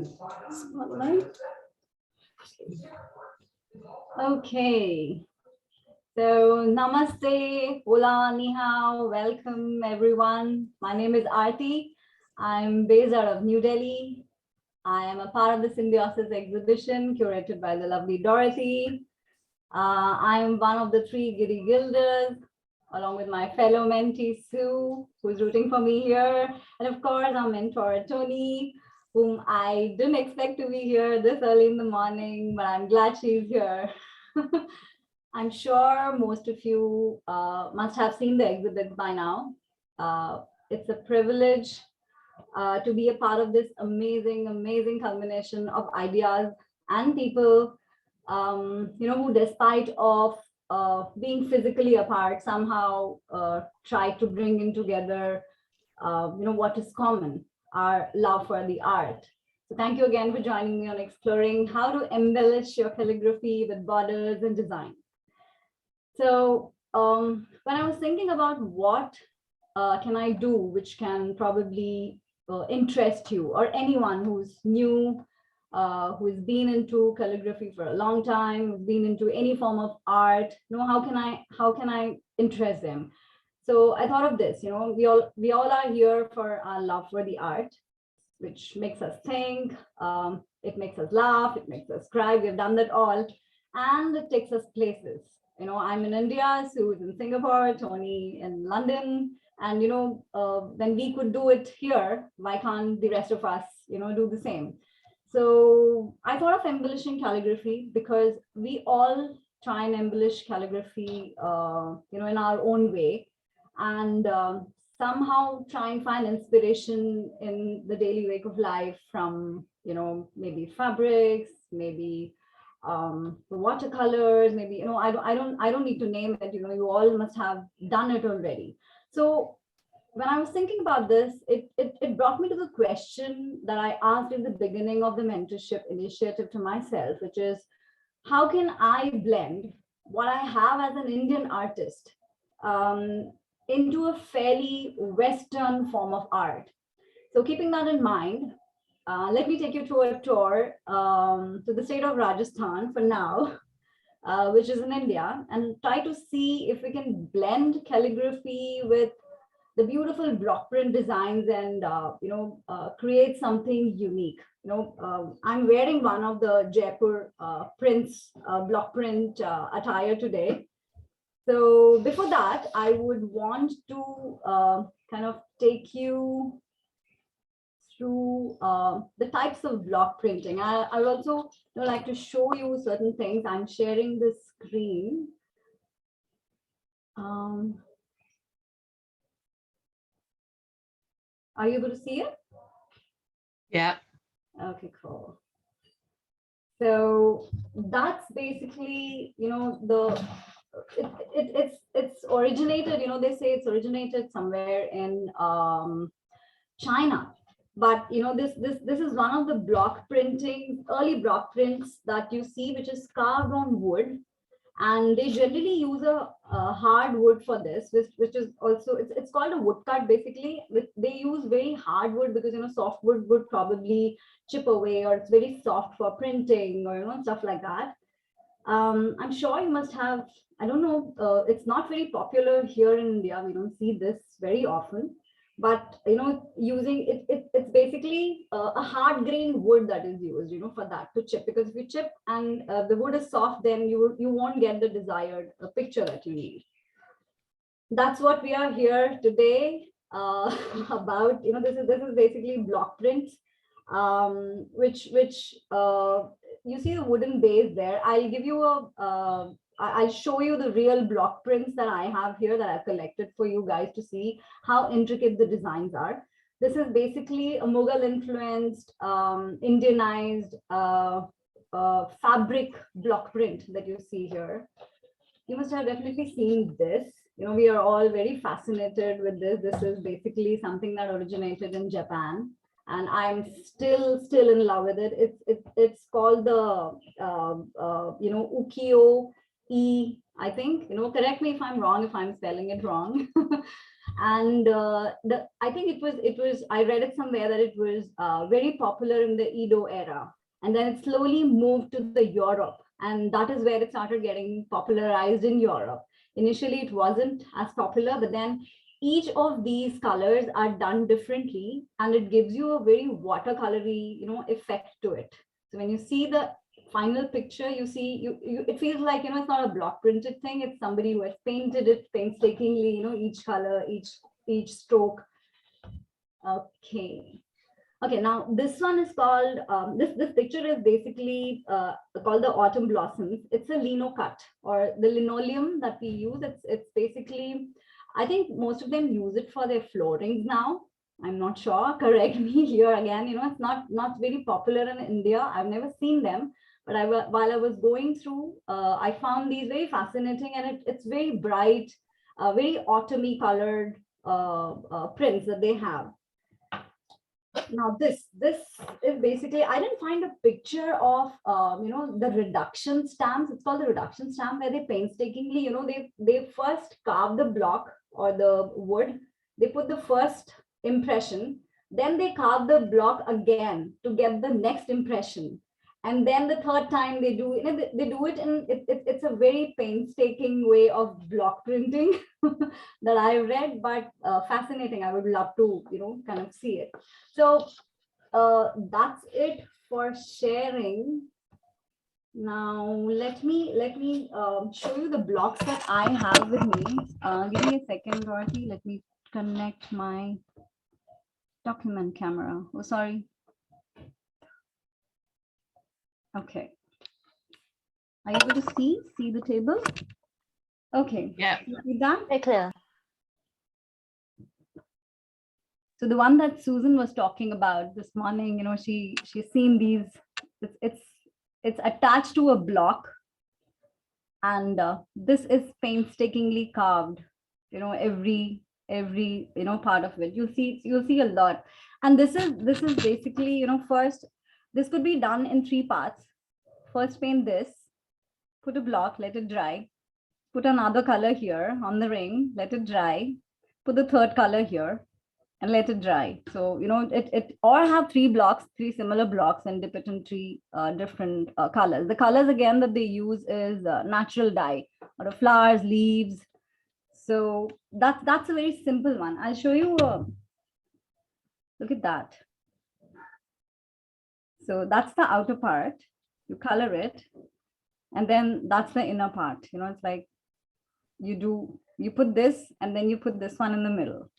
Spotlight. Okay. So namaste, hola, ni hao, welcome everyone. My name is Arathi. I'm based out of New Delhi. I am a part of the Symbiosis exhibition curated by the lovely Dorothy. I'm one of the 3 Giddy Gilders, along with my fellow mentee Sue, who's rooting for me here. And of course, our mentor Tony, whom I didn't expect to be here this early in the morning, but I'm glad she's here. I'm sure most of you must have seen the exhibit by now. It's a privilege to be a part of this amazing culmination of ideas and people, who despite of being physically apart, somehow try to bring in together, what is common, our love for the art. So thank you again for joining me on exploring how to embellish your calligraphy with borders and design. So when I was thinking about what can I do, which can probably interest you or anyone who's new, who's been into calligraphy for a long time, who's been into any form of art, how can I interest them? So I thought of this, we all are here for our love for the art, which makes us think, it makes us laugh, it makes us cry. We've done that all, and it takes us places. I'm in India, Sue's in Singapore, Tony in London, and when we could do it here, why can't the rest of us, do the same? So I thought of embellishing calligraphy because we all try and embellish calligraphy, in our own way, and somehow try and find inspiration in the daily wake of life from, maybe fabrics, maybe watercolors, maybe, I don't need to name it, you all must have done it already. So when I was thinking about this, it brought me to the question that I asked in the beginning of the mentorship initiative to myself, which is, how can I blend what I have as an Indian artist into a fairly Western form of art? So keeping that in mind, let me take you to a tour to the state of Rajasthan for now, which is in India, and try to see if we can blend calligraphy with the beautiful block print designs and create something unique. I'm wearing one of the Jaipur prints block print attire today. So before that, I would want to kind of take you through the types of block printing. I would also like to show you certain things. I'm sharing the screen. Are you able to see it? Yeah. Okay, cool. So that's basically, it's originated, they say it's originated somewhere in China. But this is one of the block printing, early block prints that you see, which is carved on wood, and they generally use a hard wood for this, which is also it's called a woodcut basically. They use very hard wood because soft wood would probably chip away, or it's very soft for printing, or stuff like that. I'm sure you must have. I don't know. It's not very popular here in India. We don't see this very often. But using it's basically a hard grain wood that is used, for that to chip. Because if you chip and the wood is soft, then you won't get the desired picture that you need. That's what we are here today about. This is basically block prints, which you see the wooden base there. I'll give you a. I'll show you the real block prints that I have here that I've collected for you guys to see how intricate the designs are. This is basically a Mughal influenced, Indianized fabric block print that you see here. You must have definitely seen this. We are all very fascinated with this. This is basically something that originated in Japan, and I'm still in love with it. It's called the ukiyo-e, I think. Correct me if I'm wrong, if I'm spelling it wrong. And I think I read it somewhere that it was very popular in the Edo era, and then it slowly moved to the Europe, and that is where it started getting popularized in Europe. Initially it wasn't as popular, but then each of these colors are done differently, and it gives you a very watercolory, effect to it. So when you see the final picture, you see it feels like, it's not a block printed thing. It's somebody who has painted it painstakingly, each color, each stroke. Okay. Okay, now this one is called, this picture is basically called the autumn blossoms. It's a lino cut, or the linoleum that we use. It's basically, I think most of them use it for their floorings now. I'm not sure. Correct me here again. It's not very popular in India. I've never seen them, but while I was going through, I found these very fascinating, and it's very bright, very autumny colored prints that they have. Now this is basically, I didn't find a picture of the reduction stamps. It's called the reduction stamp, where they painstakingly, they first carve the block or the wood. They put the first impression, then they carve the block again to get the next impression, and then the third time they do, they do it in it's a very painstaking way of block printing that I read, but fascinating. I would love to, kind of see it. So that's it for sharing. Now let me show you the blocks that I have with me. Give me a second, Dorothy. Let me connect my document camera. Oh, sorry. Okay. Are you able to see the table? Okay. Yeah. You done? Very clear. So the one that Susan was talking about this morning, she's seen these. It's attached to a block, and this is painstakingly carved. Every part of it. You'll see a lot, and this is basically, first, this could be done in 3 parts. First, paint this, put a block, let it dry, put another color here on the ring, let it dry, put the third color here, and let it dry. So, it or have 3 blocks, 3 similar blocks, and dip it in 3 different colors. The colors again that they use is natural dye, or of flowers, leaves. So that's a very simple one. I'll show you. Look at that. So that's the outer part. You color it, and then that's the inner part. It's like you put this, and then you put this one in the middle.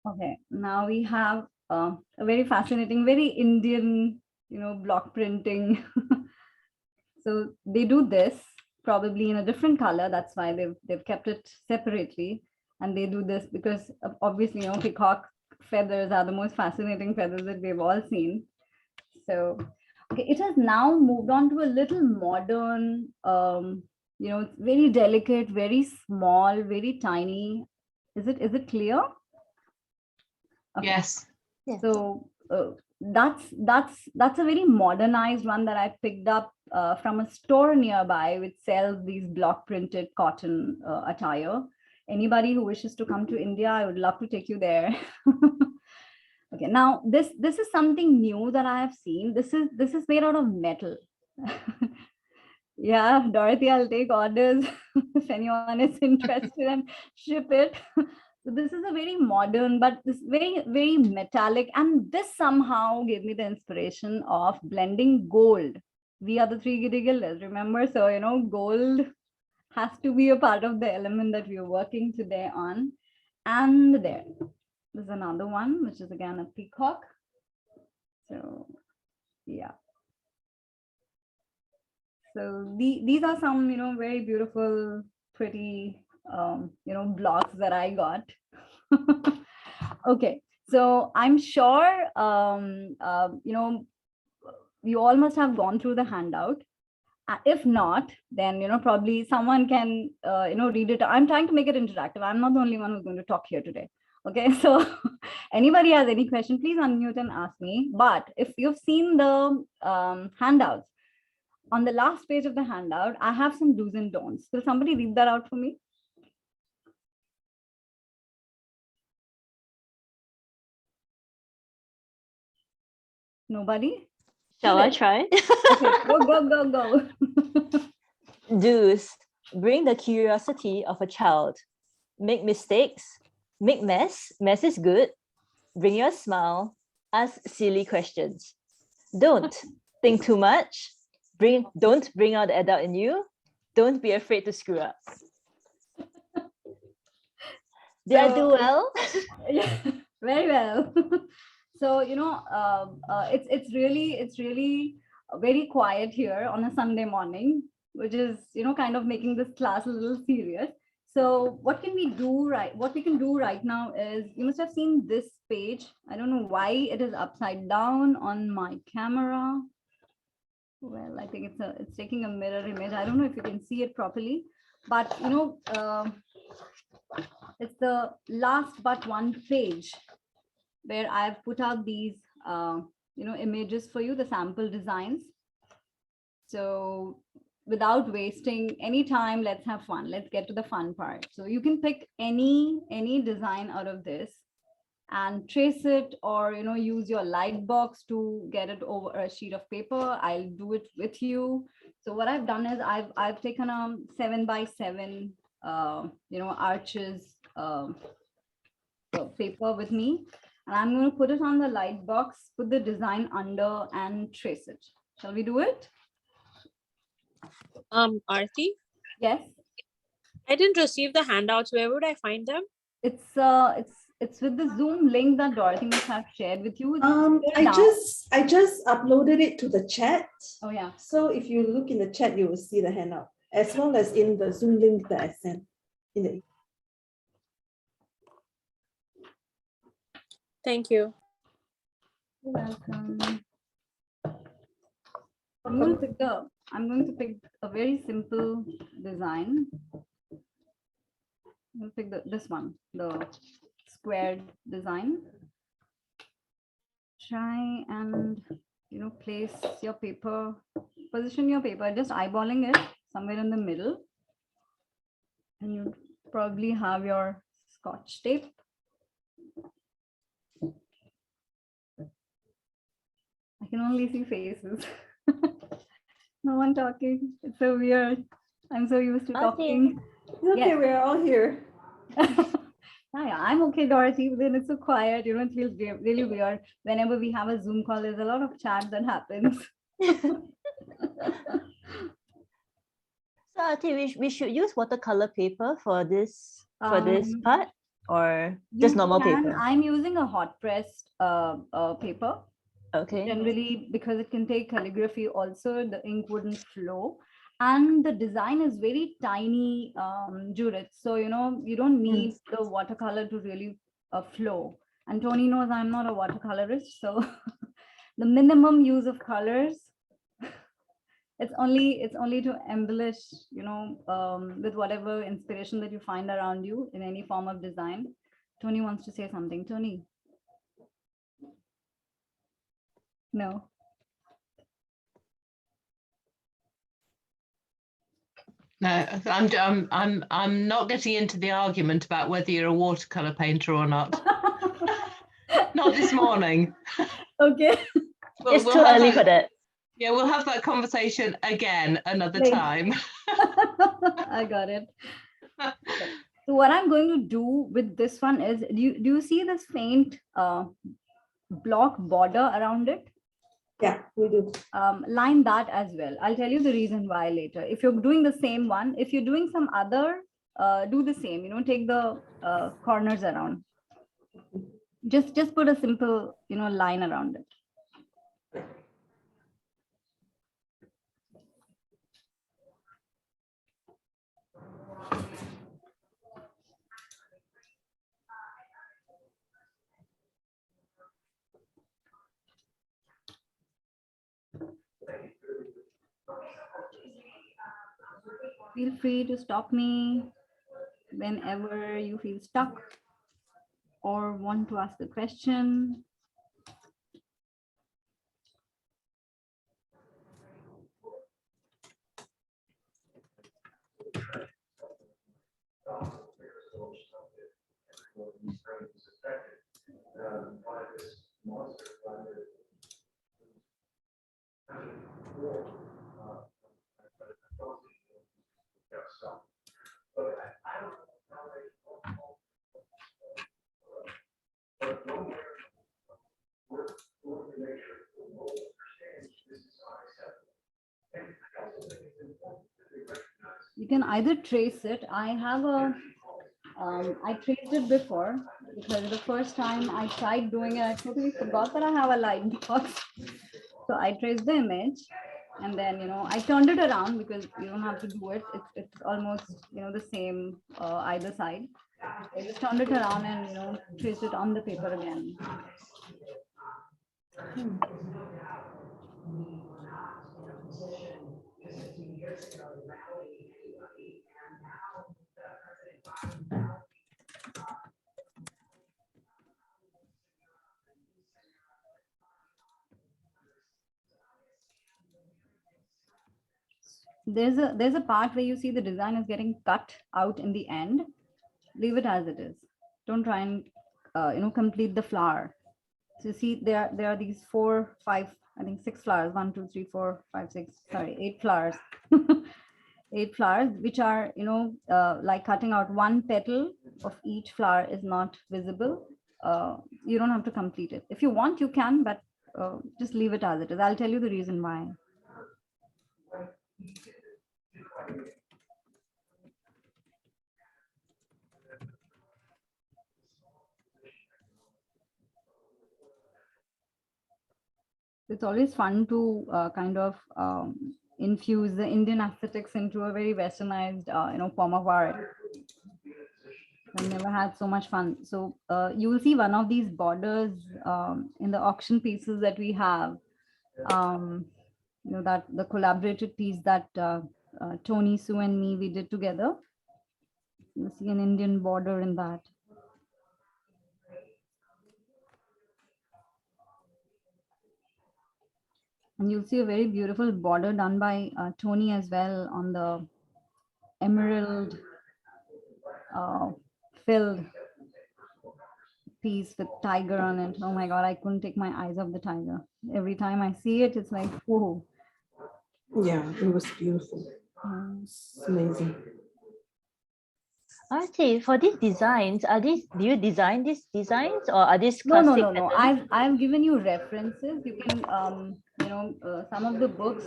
Okay, now we have a very fascinating, very Indian, block printing. So they do this probably in a different color. That's why they've kept it separately. And they do this because obviously, peacock feathers are the most fascinating feathers that we've all seen. So, okay, it has now moved on to a little modern, it's very delicate, very small, very tiny. Is it clear? Okay. Yes. Yeah. So that's a very modernized one that I picked up from a store nearby, which sells these block printed cotton attire. Anybody who wishes to come to India, I would love to take you there. Okay, now this is something new that I have seen. This is made out of metal. Yeah, Dorothy, I'll take orders if anyone is interested and ship it. So this is a very modern, but this very, very metallic. And this somehow gave me the inspiration of blending gold. We are the 3 Giddy Gildas, remember? So, gold has to be a part of the element that we are working today on. And there's another one, which is again a peacock. So, yeah. So these are some, very beautiful, pretty, blocks that I got. Okay, so I'm sure, you all must have gone through the handout. If not, then, probably someone can, read it. I'm trying to make it interactive. I'm not the only one who's going to talk here today. Okay, so anybody has any question, please unmute and ask me. But if you've seen the handouts, on the last page of the handout, I have some do's and don'ts. Will somebody read that out for me? Nobody? Shall I try? Okay, go. Do's. Bring the curiosity of a child. Make mistakes. Make mess. Mess is good. Bring your smile. Ask silly questions. Don't think too much. Don't bring out the adult in you. Don't be afraid to screw up. Did I do well? Yeah, very well. So it's really very quiet here on a Sunday morning, which is kind of making this class a little serious. So what we can do right now is, you must have seen this page. I don't know why it is upside down on my camera. Well, I think it's taking a mirror image. I don't know if you can see it properly, but it's the last but one page where I've put out these images for you, the sample designs. So without wasting any time, let's have fun. Let's get to the fun part. So you can pick any design out of this and trace it, or use your light box to get it over a sheet of paper. I'll do it with you. So what I've done is I've taken a 7x7 arches paper with me, and I'm going to put it on the light box, put the design under, and trace it. Shall we do it? Arathi? Yes. I didn't receive the handouts. Where would I find them? It's with the Zoom link that Dorothy must have shared with you. I just uploaded it to the chat. Oh yeah. So if you look in the chat, you will see the handout, as well as in the Zoom link that I sent. Thank you. You're welcome. I'm going to pick a very simple design. I'm going to pick this one, the squared design. Try and place your paper, position your paper, just eyeballing it somewhere in the middle, and you probably have your Scotch tape. I can only see faces. No one talking. It's so weird. I'm so used to talking. Okay, yes. We're all here. Yeah, I'm okay, Dorothy. But then it's so quiet. It feels really weird. Whenever we have a Zoom call, there's a lot of chat that happens. So we should use watercolor paper for this part, or just normal paper? I'm using a hot pressed paper. Okay. Generally, because it can take calligraphy also, the ink wouldn't flow. And the design is very tiny, Judith. So, you don't need the watercolor to really flow. And Tony knows I'm not a watercolorist. So the minimum use of colors, it's only to embellish, with whatever inspiration that you find around you in any form of design. Tony wants to say something. Tony. No. No, I'm not getting into the argument about whether you're a watercolor painter or not. Not this morning. Okay. It's too early for that. Yeah, we'll have that conversation again another time. I got it. So what I'm going to do with this one is, do you see this faint block border around it? Yeah, we do. Line that as well. I'll tell you the reason why later. If you're doing the same one, if you're doing some other, do the same, take the corners around. Just put a simple, line around it. Feel free to stop me whenever you feel stuck or want to ask a question. You can either trace it. I have a, I traced it before because the first time I tried doing it, I totally forgot that I have a light box. So I traced the image and then, I turned it around because you don't have to do it. It's almost, the same either side. I just turned it around and, traced it on the paper again. There's a part where you see the design is getting cut out in the end. Leave it as it is. Don't try and complete the flower. So you see there are these 4, 5, I think 6 flowers. 1, 2, 3, 4, 5, 6. Sorry, 8 flowers. 8 flowers, which are like cutting out one petal of each flower is not visible. You don't have to complete it. If you want, you can, but just leave it as it is. I'll tell you the reason why. It's always fun to kind of infuse the Indian aesthetics into a very westernized, form of art. I've never had so much fun. So you will see one of these borders in the auction pieces that we have. That the collaborated piece that Tony, Sue, and me we did together. You see an Indian border in that. And you'll see a very beautiful border done by Tony as well on the emerald filled piece with tiger on it. Oh my God, I couldn't take my eyes off the tiger. Every time I see it, it's like, whoa. Yeah, it was beautiful. It's amazing. Arti, for these designs, do you design these designs or are these No. classic patterns? I've given you references. You can, some of the books,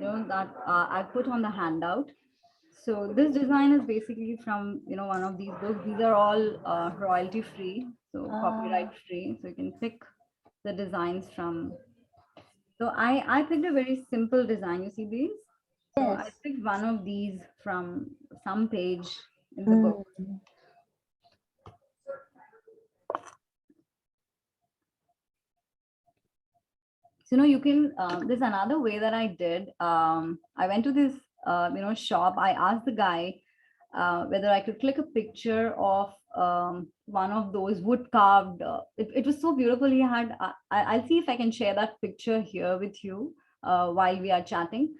that I put on the handout. So this design is basically from, one of these books. These are all royalty free, so copyright free. So you can pick the designs from. So I picked a very simple design. You see these? So I Yes. picked one of these from some page in the book. So, you can, there's another way that I did. I went to this, shop. I asked the guy whether I could click a picture of one of those wood carved. It was so beautiful. He had, I'll see if I can share that picture here with you while we are chatting.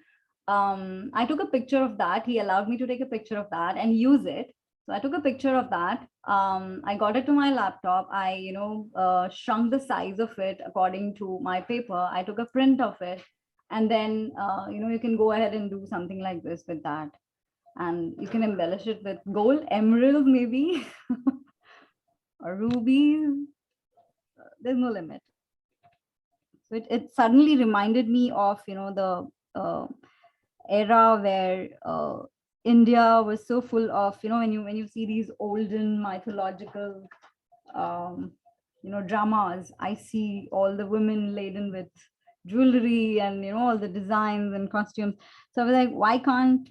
I took a picture of that. He allowed me to take a picture of that and use it. So I took a picture of that. I got it to my laptop. I, shrunk the size of it according to my paper. I took a print of it. And then, you can go ahead and do something like this with that. And you can embellish it with gold, emerald maybe, or rubies. There's no limit. So it suddenly reminded me of, the era where India was so full of, when you see these olden mythological, dramas, I see all the women laden with jewelry and, all the designs and costumes. So I was like, why can't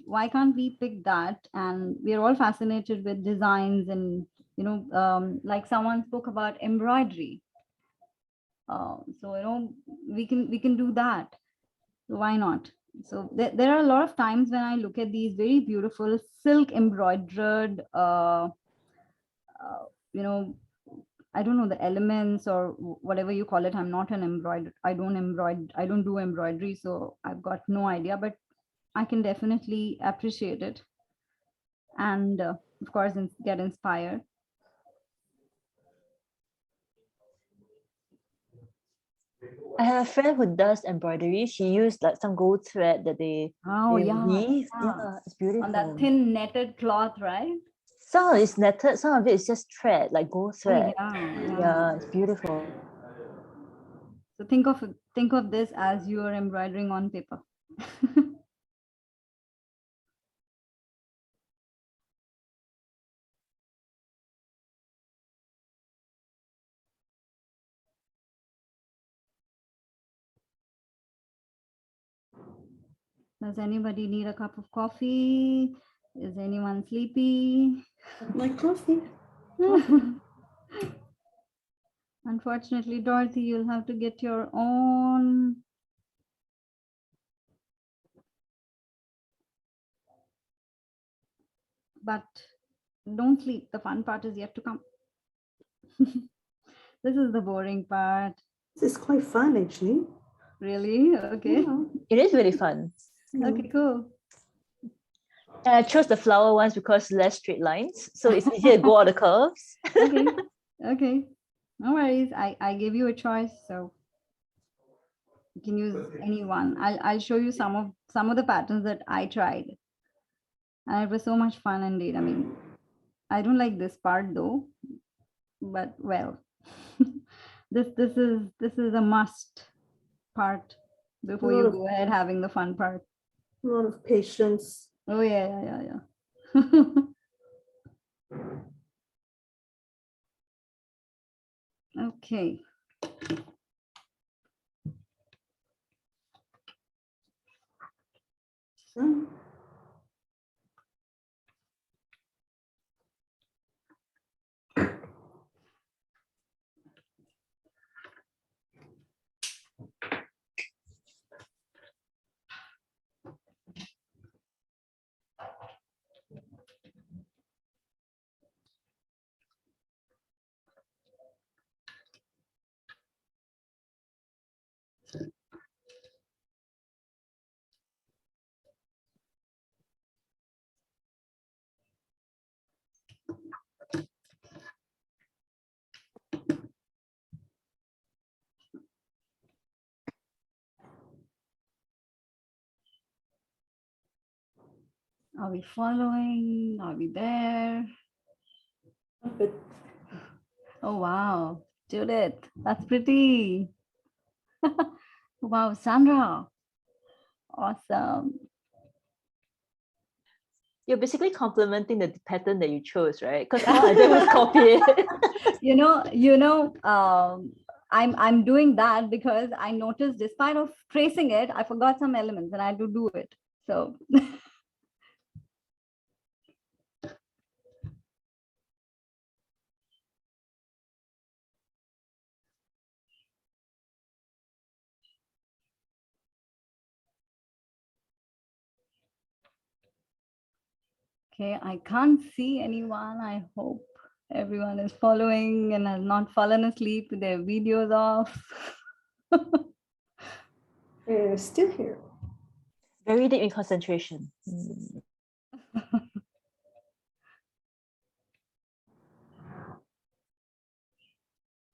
we pick that? And we are all fascinated with designs and, like someone spoke about embroidery. So, we can do that. So why not? So there are a lot of times when I look at these very beautiful silk embroidered, I don't know the elements or whatever you call it. I'm not an embroiderer. I don't do embroidery. So I've got no idea, but I can definitely appreciate it. And of course, get inspired. I have a friend who does embroidery. She used like some gold thread that they weave. Yeah, it's beautiful. On that thin netted cloth, right? Some of it's netted, some of it is just thread, like gold thread. Yeah. Yeah, it's beautiful. So think of this as you are embroidering on paper. Does anybody need a cup of coffee? Is anyone sleepy? My coffee. Unfortunately, Dorothy, you'll have to get your own. But don't sleep. The fun part is yet to come. This is the boring part. This is quite fun, actually. Really? Okay. Yeah. It is really fun. Okay, cool. And I chose the flower ones because less straight lines, so it's easier to go all the curves. Okay. Okay. No worries. I gave you a choice, so you can use any one. I'll show you some of the patterns that I tried. And it was so much fun indeed. I mean, I don't like this part though, but well, this is a must part before you go ahead having the fun part. A lot of patience. Oh yeah. Okay. Mm. Are we following? Are we there? But Oh wow, Judith, that's pretty. Wow, Sandra, awesome. You're basically complimenting the pattern that you chose, right? Because all I did was copy it. I'm doing that because I noticed despite of tracing it, I forgot some elements and I had to do it. So okay, I can't see anyone. I hope everyone is following and has not fallen asleep with their videos off. we're still here. Very deep in concentration. Mm.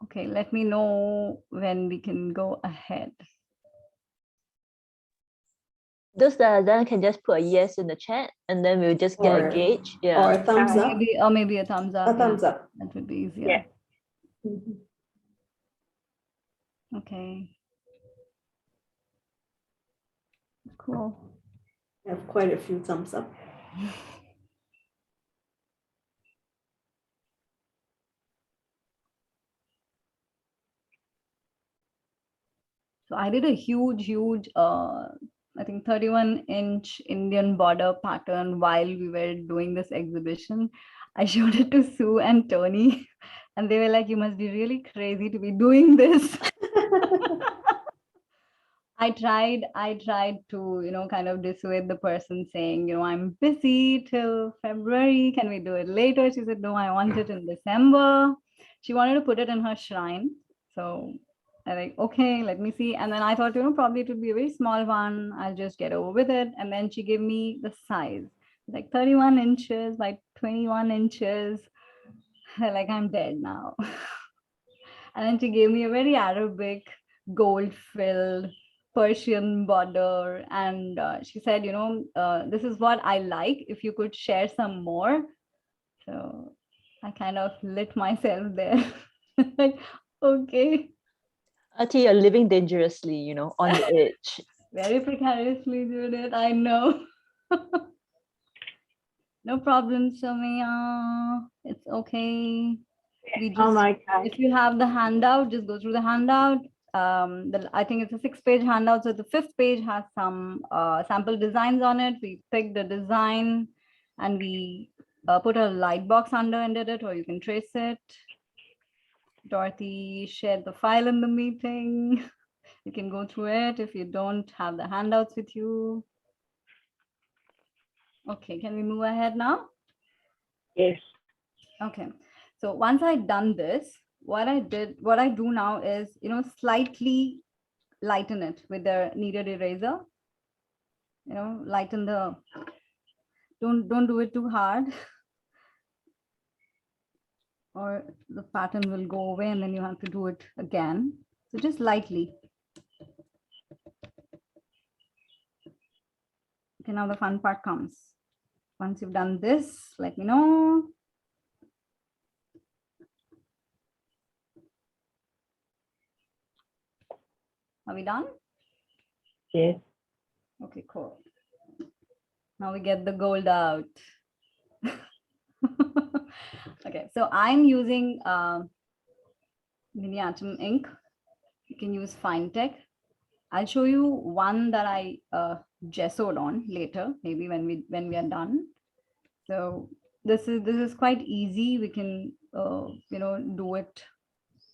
Okay, let me know when we can go ahead. Those that are done can just put a yes in the chat and then we'll just get Or- a gauge. Or Yeah. a thumbs up. Maybe a thumbs up. A thumbs up. That would be easier. Yeah. Mhm. Okay. Cool. I have quite a few thumbs up. So I did a huge, I think 31-inch Indian border pattern while we were doing this exhibition. I showed it to Sue and Tony, and they were like, "You must be really crazy to be doing this." I tried to, kind of dissuade the person saying, I'm busy till February. Can we do it later? She said, no, I want it in December. She wanted to put it in her shrine. So I like, okay, let me see. And then I thought, probably it would be a very small one. I'll just get over with it. And then she gave me the size, like 31 inches by 21 inches. Like I'm dead now. And then she gave me a very Arabic gold filled Persian border. And she said, this is what I like. If you could share some more. So I kind of lit myself there. Like, okay. Arati, you're living dangerously, you know, on the edge. Very precariously doing it, I know. No problem, Soumya. It's okay. We just, Oh my God. if you have the handout, just go through the handout. I think it's a 6-page handout. So the 5th page has some sample designs on it. We picked the design and we put a light box under it, or you can trace it. Dorothy shared the file in the meeting. You can go through it if you don't have the handouts with you. Okay, can we move ahead now? Yes. Okay, so once I've done this, what I do now is, slightly lighten it with the kneaded eraser. Lighten the, don't do it too hard or the pattern will go away and then you have to do it again. So just lightly. Okay, now the fun part comes. Once you've done this, let me know. Are we done? Yes. Okay, cool. Now we get the gold out. Okay, so I'm using Miniatum ink. You can use Fine Tech. I'll show you one that I gessoed on later, maybe when we are done. So this is quite easy. We can do it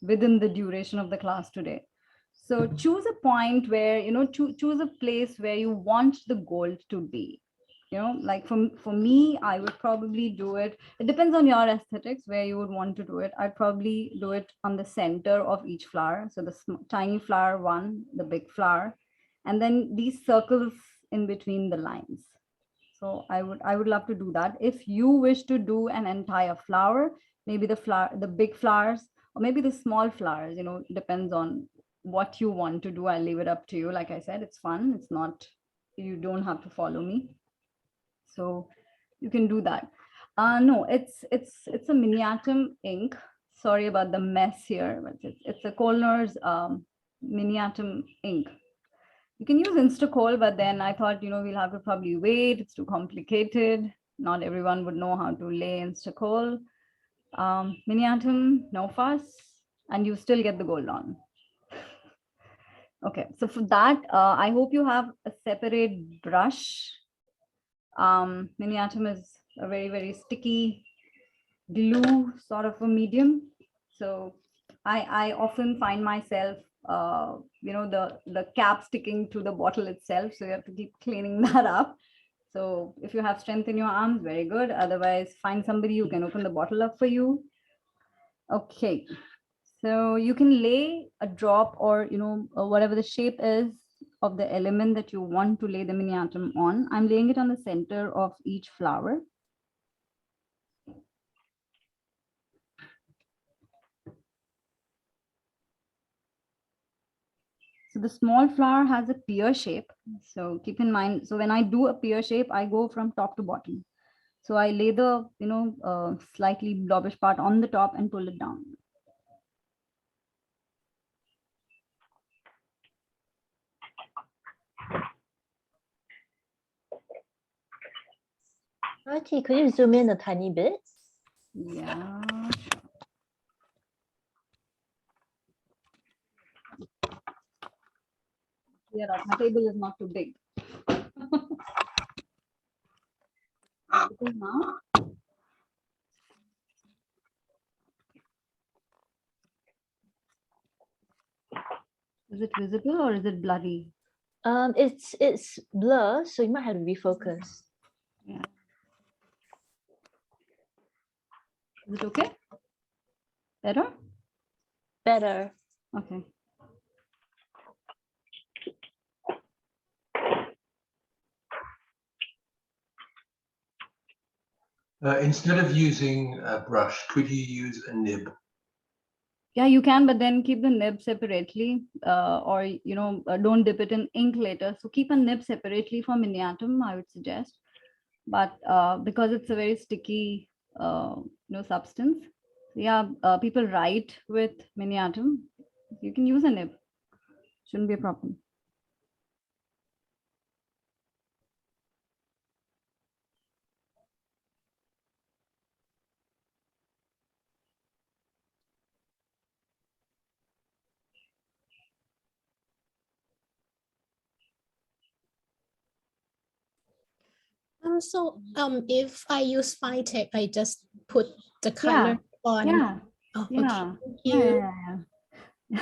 within the duration of the class today. So choose a point where, choose a place where you want the gold to be. Like for me, I would probably do it. It depends on your aesthetics where you would want to do it. I'd probably do it on the center of each flower. So the tiny flower one, the big flower, and then these circles in between the lines. So I would love to do that. If you wish to do an entire flower, maybe the big flowers, or maybe the small flowers, depends on what you want to do. I'll leave it up to you. Like I said, it's fun. It's not, you don't have to follow me. So you can do that. No, it's a Miniatum ink. Sorry about the mess here, but it's a Kohlner's Miniatum ink. You can use Instacoal, but then I thought, we'll have to probably wait. It's too complicated. Not everyone would know how to lay Instacoal. Miniatum, no fuss, and you still get the gold on. Okay, so for that, I hope you have a separate brush. Miniatum is a very, very sticky glue sort of a medium. So I often find myself, the cap sticking to the bottle itself. So you have to keep cleaning that up. So if you have strength in your arms, very good. Otherwise, find somebody who can open the bottle up for you. Okay, so you can lay a drop or, whatever the shape is of the element that you want to lay the Miniatum on. I'm laying it on the center of each flower. So the small flower has a pear shape. So keep in mind, so when I do a pear shape, I go from top to bottom. So I lay the, slightly blobbish part on the top and pull it down. Arati, could you zoom in a tiny bit? Yeah. Yeah, my table is not too big. Now. Is it visible or is it blurry? It's blur, so you might have to refocus. Yeah. Is it okay? Better? Better. Okay. Instead of using a brush, could you use a nib? Yeah, you can, but then keep the nib separately, or don't dip it in ink later. So keep a nib separately for miniatum, I would suggest. But because it's a very sticky, substance, yeah, people write with miniatum. You can use a nib. Shouldn't be a problem. If I use fine tech, I just put the color on. Yeah, Oh, yeah, okay. Thank yeah, you. yeah, yeah.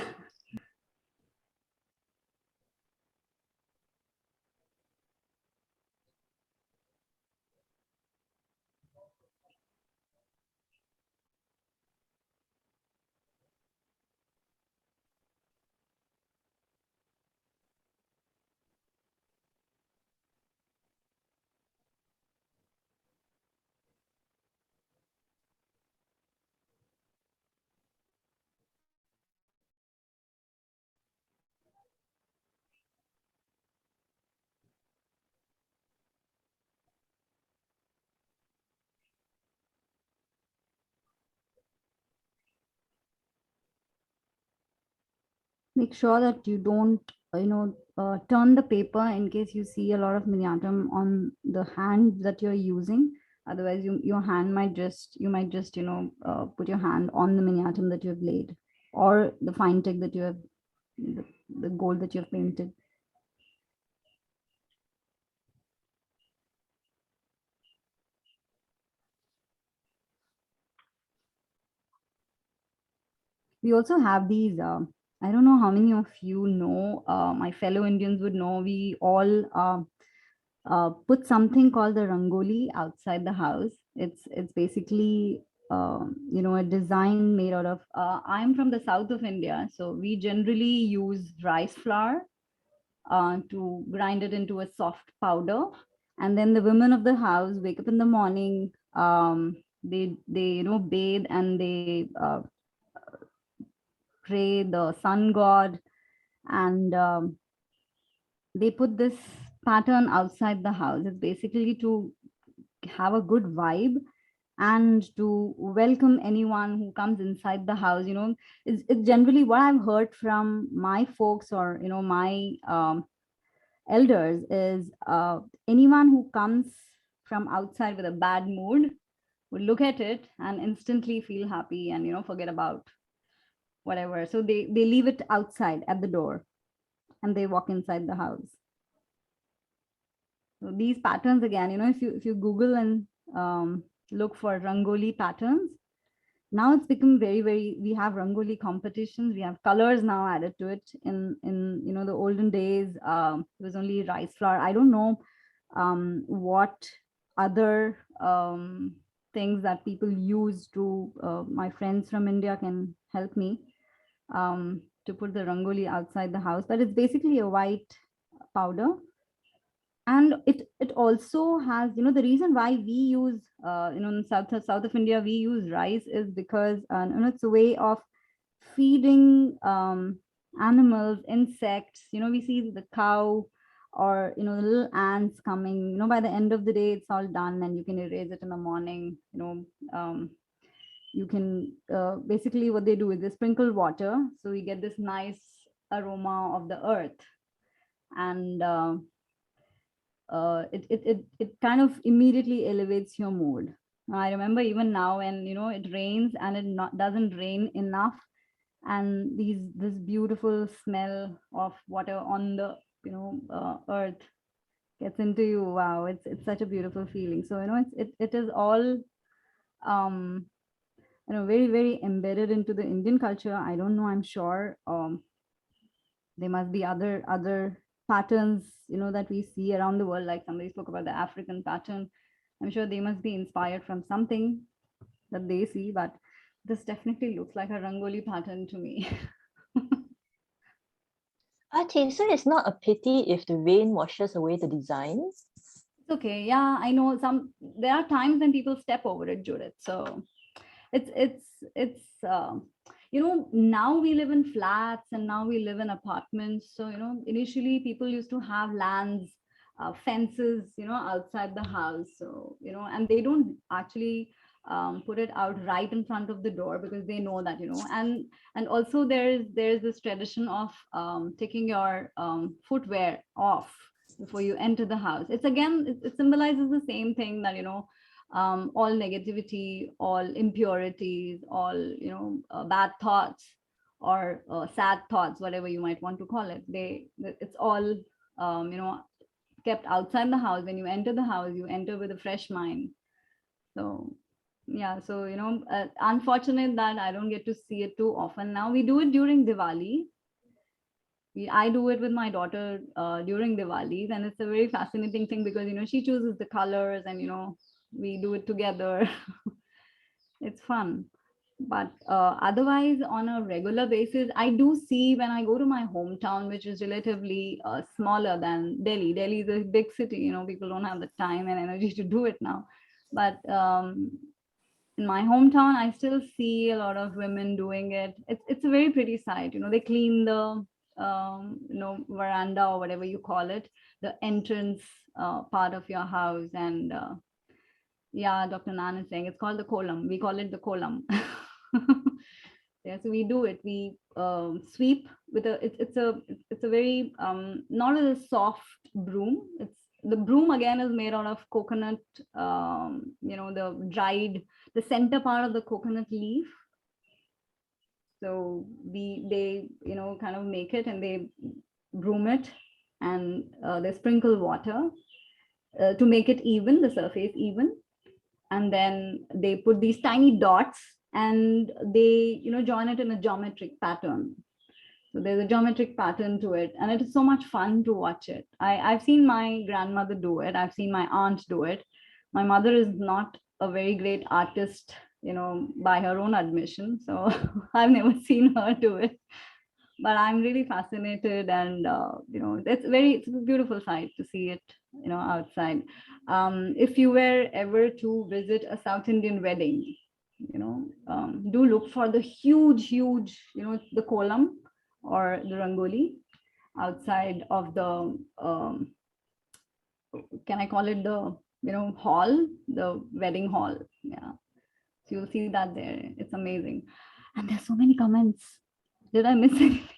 Make sure that you don't turn the paper in case you see a lot of miniatum on the hand that you're using. Otherwise your hand might just put your hand on the miniatum that you've laid, or the fine tech that you have, the gold that you've painted. We also have these, I don't know how many of you know, my fellow Indians would know, we all put something called the rangoli outside the house. It's basically a design made out of. I'm from the south of India, so we generally use rice flour to grind it into a soft powder, and then the women of the house wake up in the morning. They bathe, and they pray the sun god, and they put this pattern outside the house. It's basically to have a good vibe and to welcome anyone who comes inside the house. It's generally what I've heard from my folks, or my elders, is anyone who comes from outside with a bad mood would look at it and instantly feel happy and forget about whatever. So they leave it outside at the door and they walk inside the house. So these patterns, again, if you Google and look for rangoli patterns, now it's become very, very, we have rangoli competitions, we have colors now added to it. In the olden days, it was only rice flour. I don't know what other things that people use to, my friends from India can help me to put the rangoli outside the house, but it's basically a white powder. And it also has, the reason why we use in south of India we use rice is because it's a way of feeding animals, insects. We see the cow or the little ants coming. By the end of the day it's all done and you can erase it in the morning. You can basically, what they do is they sprinkle water, so we get this nice aroma of the earth. And it kind of immediately elevates your mood. I remember even now when it rains and it doesn't rain enough, and this beautiful smell of water on the earth gets into you. Wow, it's such a beautiful feeling. So it is all very, very embedded into the Indian culture. I don't know, I'm sure there must be other patterns that we see around the world, like somebody spoke about the African pattern. I'm sure they must be inspired from something that they see, but this definitely looks like a rangoli pattern to me. Okay, so it's not a pity if the rain washes away the designs. It's okay. Yeah, I know there are times when people step over it, Judith. So it's now we live in flats and now we live in apartments. So, initially people used to have lands, fences, outside the house. So, and they don't actually put it out right in front of the door because they know that, and also there's this tradition of taking your footwear off before you enter the house. It's again, it symbolizes the same thing that, all negativity, all impurities, all, bad thoughts or sad thoughts, whatever you might want to call it. It's all, kept outside the house. When you enter the house, you enter with a fresh mind. So yeah, so unfortunate that I don't get to see it too often now. We do it during Diwali. I do it with my daughter during Diwali, and it's a very fascinating thing because she chooses the colors, and we do it together. It's fun. But otherwise, on a regular basis, I do see when I go to my hometown, which is relatively smaller than Delhi. Delhi is a big city, people don't have the time and energy to do it now. But in my hometown, I still see a lot of women doing it. It's a very pretty sight. They clean the veranda or whatever you call it, the entrance part of your house. And yeah, Dr. Nan is saying it's called the kolam. We call it the kolam. Yeah, so we do it. We sweep with it's a very not a soft broom. The broom again is made out of coconut, the center part of the coconut leaf. So they kind of make it and they broom it, and they sprinkle water to make it even, the surface even. And then they put these tiny dots and they join it in a geometric pattern. So there's a geometric pattern to it, and it is so much fun to watch it. I've seen my grandmother do it. I've seen my aunt do it. My mother is not a very great artist, by her own admission. So I've never seen her do it. But I'm really fascinated, and it's a beautiful sight to see it, outside. If you were ever to visit a South Indian wedding, do look for the huge, the kolam or the rangoli outside of the, can I call it the, hall, the wedding hall. Yeah. So you'll see that there. It's amazing. And there's so many comments. Did I miss anything?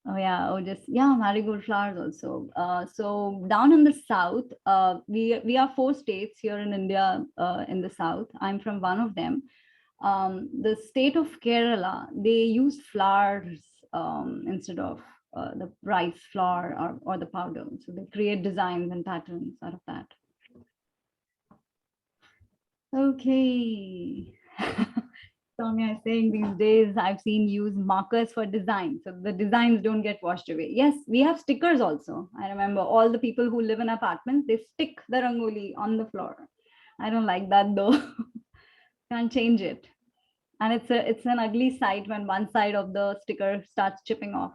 Oh yeah, marigold flowers also. So down in the south, we are 4 states here in India, in the south. I'm from one of them. The state of Kerala, they use flowers instead of the rice flour or the powder. So they create designs and patterns out of that. Okay. Soumya is saying these days I've seen use markers for design, so the designs don't get washed away. Yes, we have stickers also. I remember all the people who live in apartments, they stick the rangoli on the floor. I don't like that though. Can't change it. And it's an ugly sight when one side of the sticker starts chipping off.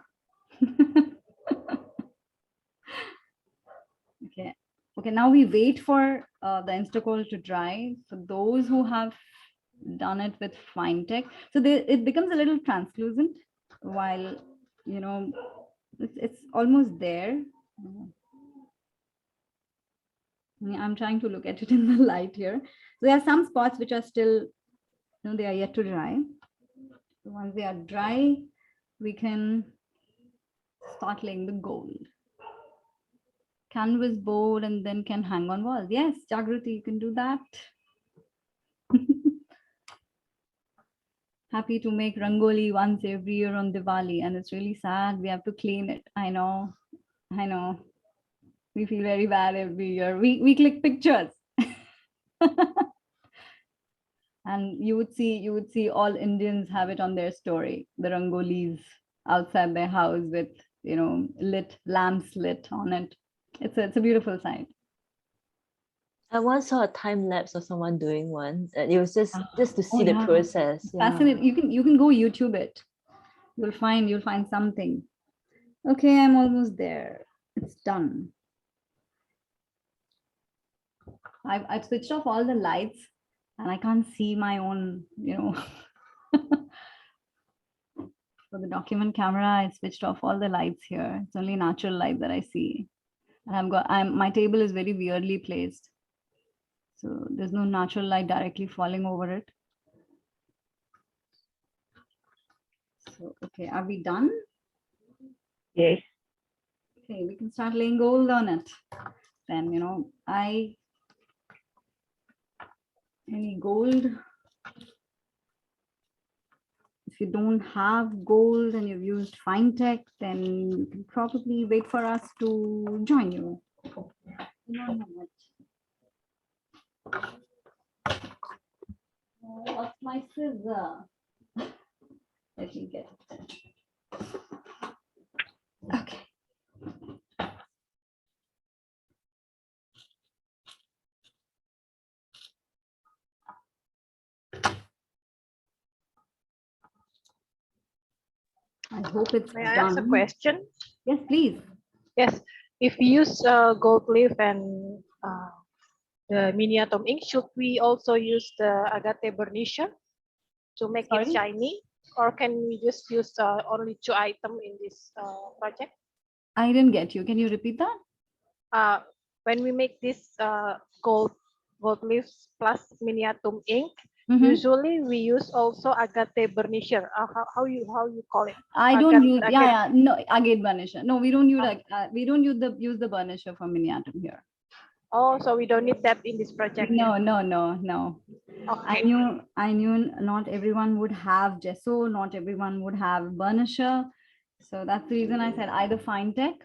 Okay, now we wait for the Instacoal to dry. For those who have done it with fine tech, so it becomes a little translucent while it's almost there. I'm trying to look at it in the light here. So there are some spots which are still, they are yet to dry. So once they are dry, we can start laying the gold. Canvas board and then can hang on walls. Yes, Jagrati, you can do that. Happy to make rangoli once every year on Diwali, and it's really sad we have to clean it. I know. We feel very bad every year. We click pictures. And you would see all Indians have it on their story, the rangolis outside their house with lamps lit on it. It's a beautiful sight. I once saw a time lapse of someone doing one. And it was just to see the yeah. process. Yeah. Fascinating. You can go YouTube it. You'll find something. Okay, I'm almost there. It's done. I've switched off all the lights and I can't see my own, For the document camera, I switched off all the lights here. It's only natural light that I see. And my table is very weirdly placed. So there's no natural light directly falling over it. So, okay, are we done? Yes. Okay, we can start laying gold on it. Then, any gold. If you don't have gold and you've used fine tech, then you can probably wait for us to join you. What's my scissor? Let me get it. Okay. I hope it's May I done. ask a question? Yes, please. Yes, if we use gold leaf and the mini atom ink, should we also use the agate burnisher to make it Sorry? shiny, or can we just use only 2 items in this project? I didn't get you. Can you repeat that? When we make this gold leaves plus mini atom ink, Mhm. usually we use also agate burnisher. How you call it? I don't use Agate- no agate burnisher. No, we don't use we don't use the burnisher for mini atom here. Oh, so we don't need that in this project. No, no, no, no. Okay. I knew not everyone would have gesso, not everyone would have burnisher. So that's the reason I said either fine tech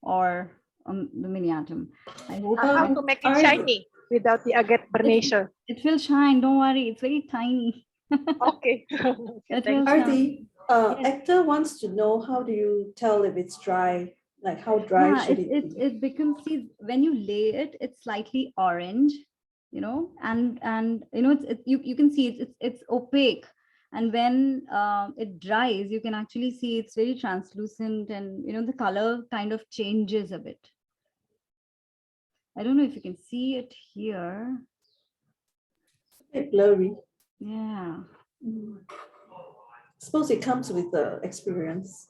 or the mini atom. I hope How to make it shiny without the agate burnisher? it will shine. Don't worry, it's very tiny. Okay. It Thank will you. shine. Arti, Yes. actor wants to know, how do you tell if it's dry? Like how dry Yeah, should it be? it becomes, see, when you lay it, it's slightly orange, and you can see it's opaque, and when it dries, you can actually see it's very translucent, and the color kind of changes a bit. I don't know if you can see it here. A bit blurry. Yeah. Suppose it comes with the experience.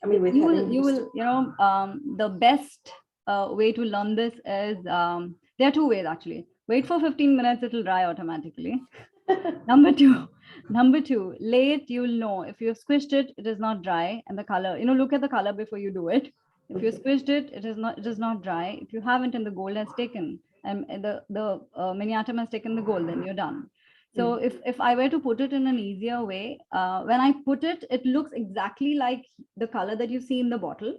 I mean, with You having will, used it. the best way to learn this is, there are two ways actually. Wait for 15 minutes, it'll dry automatically. Number two, lay it, you'll know. If you've squished it, it is not dry, and the color, look at the color before you do it. If you squished it, it is not dry. If you haven't and the gold has taken, and the mini atom has taken the gold, then you're done. So if I were to put it in an easier way, when I put it, it looks exactly like the color that you see in the bottle.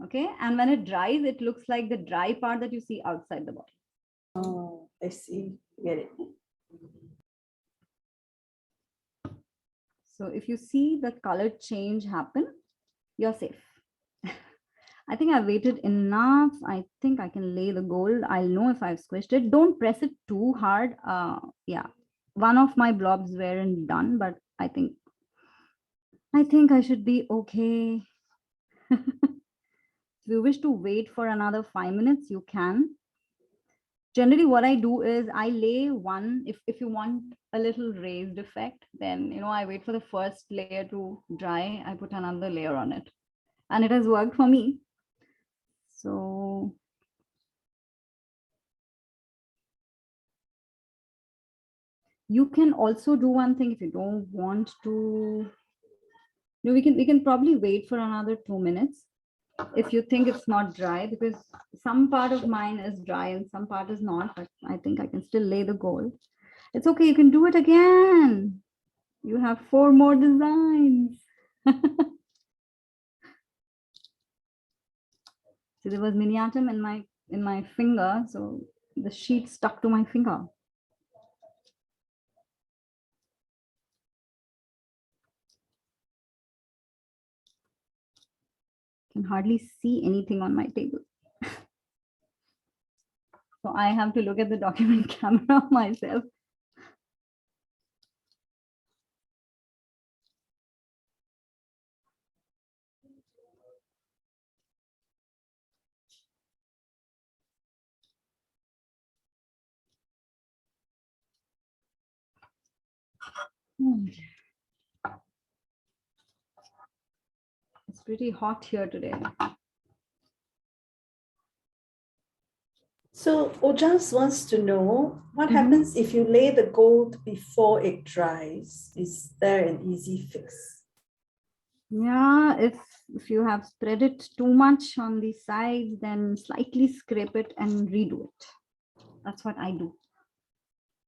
Okay, and when it dries, it looks like the dry part that you see outside the bottle. Oh, I see. Get it. So if you see the color change happen, you're safe. I think I waited enough. I think I can lay the gold. I'll know if I've squished it. Don't press it too hard. Yeah, one of my blobs weren't done, but I think I should be okay. If you wish to wait for another 5 minutes, you can. Generally, what I do is I lay one, if you want a little raised effect, then, I wait for the first layer to dry. I put another layer on it, and it has worked for me. So you can also do one thing if you don't want to. We can probably wait for another 2 minutes if you think it's not dry, because some part of mine is dry and some part is not, but I think I can still lay the gold. It's okay, you can do it again. You have 4 more designs. So there was mini atom in my finger, so the sheet stuck to my finger. Can hardly see anything on my table. So I have to look at the document camera myself. It's pretty hot here today. So Ojas wants to know what Mhm. happens if you lay the gold before it dries? Is there an easy fix? Yeah, if you have spread it too much on the sides, then slightly scrape it and redo it. That's what I do.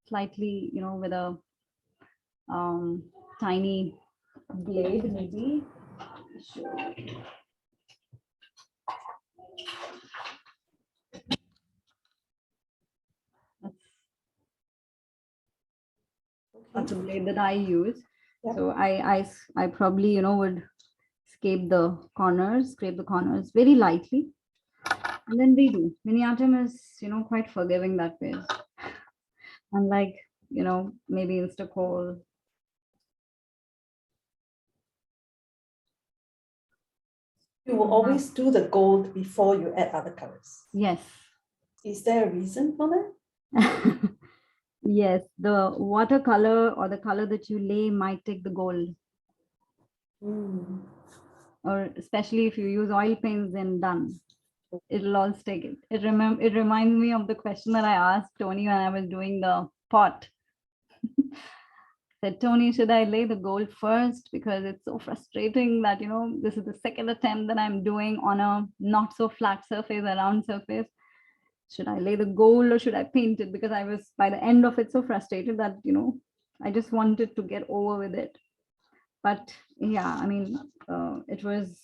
Slightly, with a tiny blade, maybe. Sure. That's the blade that I use. Yeah. So I probably would scrape the corners very lightly, and then redo. Miniatum is quite forgiving that way. Unlike maybe Instacole. You will always do the gold before you add other colors. Yes. Is there a reason for that? Yes, the watercolor or the color that you lay might take the gold. Or especially if you use oil paints, then done. It'll all take it. It reminds me of the question that I asked Tony when I was doing the pot. Said, Tony, should I lay the gold first? Because it's so frustrating that, this is the second attempt that I'm doing on a not so flat surface, a round surface. Should I lay the gold or should I paint it? Because I was by the end of it so frustrated that, I just wanted to get over with it. But yeah, I mean, it was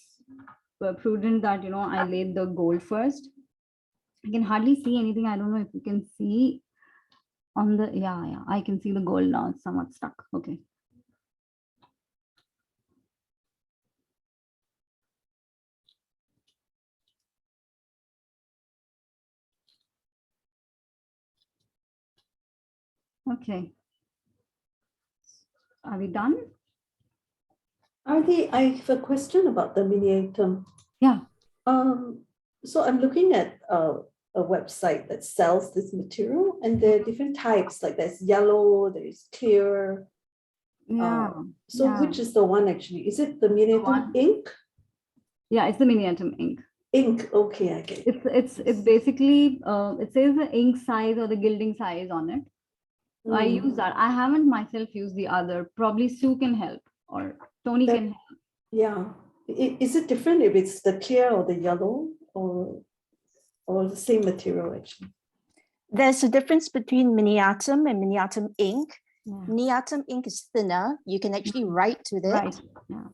prudent that, I laid the gold first. I can hardly see anything. I don't know if you can see on the, yeah, I can see the gold now. It's somewhat stuck. Okay. Okay. Are we done? Arathi, I have a question about the miniatum. Yeah. So I'm looking at a website that sells this material, and there are different types. Like there's yellow, there's clear. Yeah. So which is the one actually? Is it the miniatum ink? Yeah, it's the miniatum ink. Ink. Okay, I get it. It's basically it says the ink size or the gilding size on it. So I use that. I haven't myself used the other. Probably Sue can help or Tony can help. Yeah. Is it different if it's the clear or the yellow or the same material actually? There's a difference between miniatum and miniatum ink. Yeah. Miniatum ink is thinner. You can actually write with it. Right. Yeah.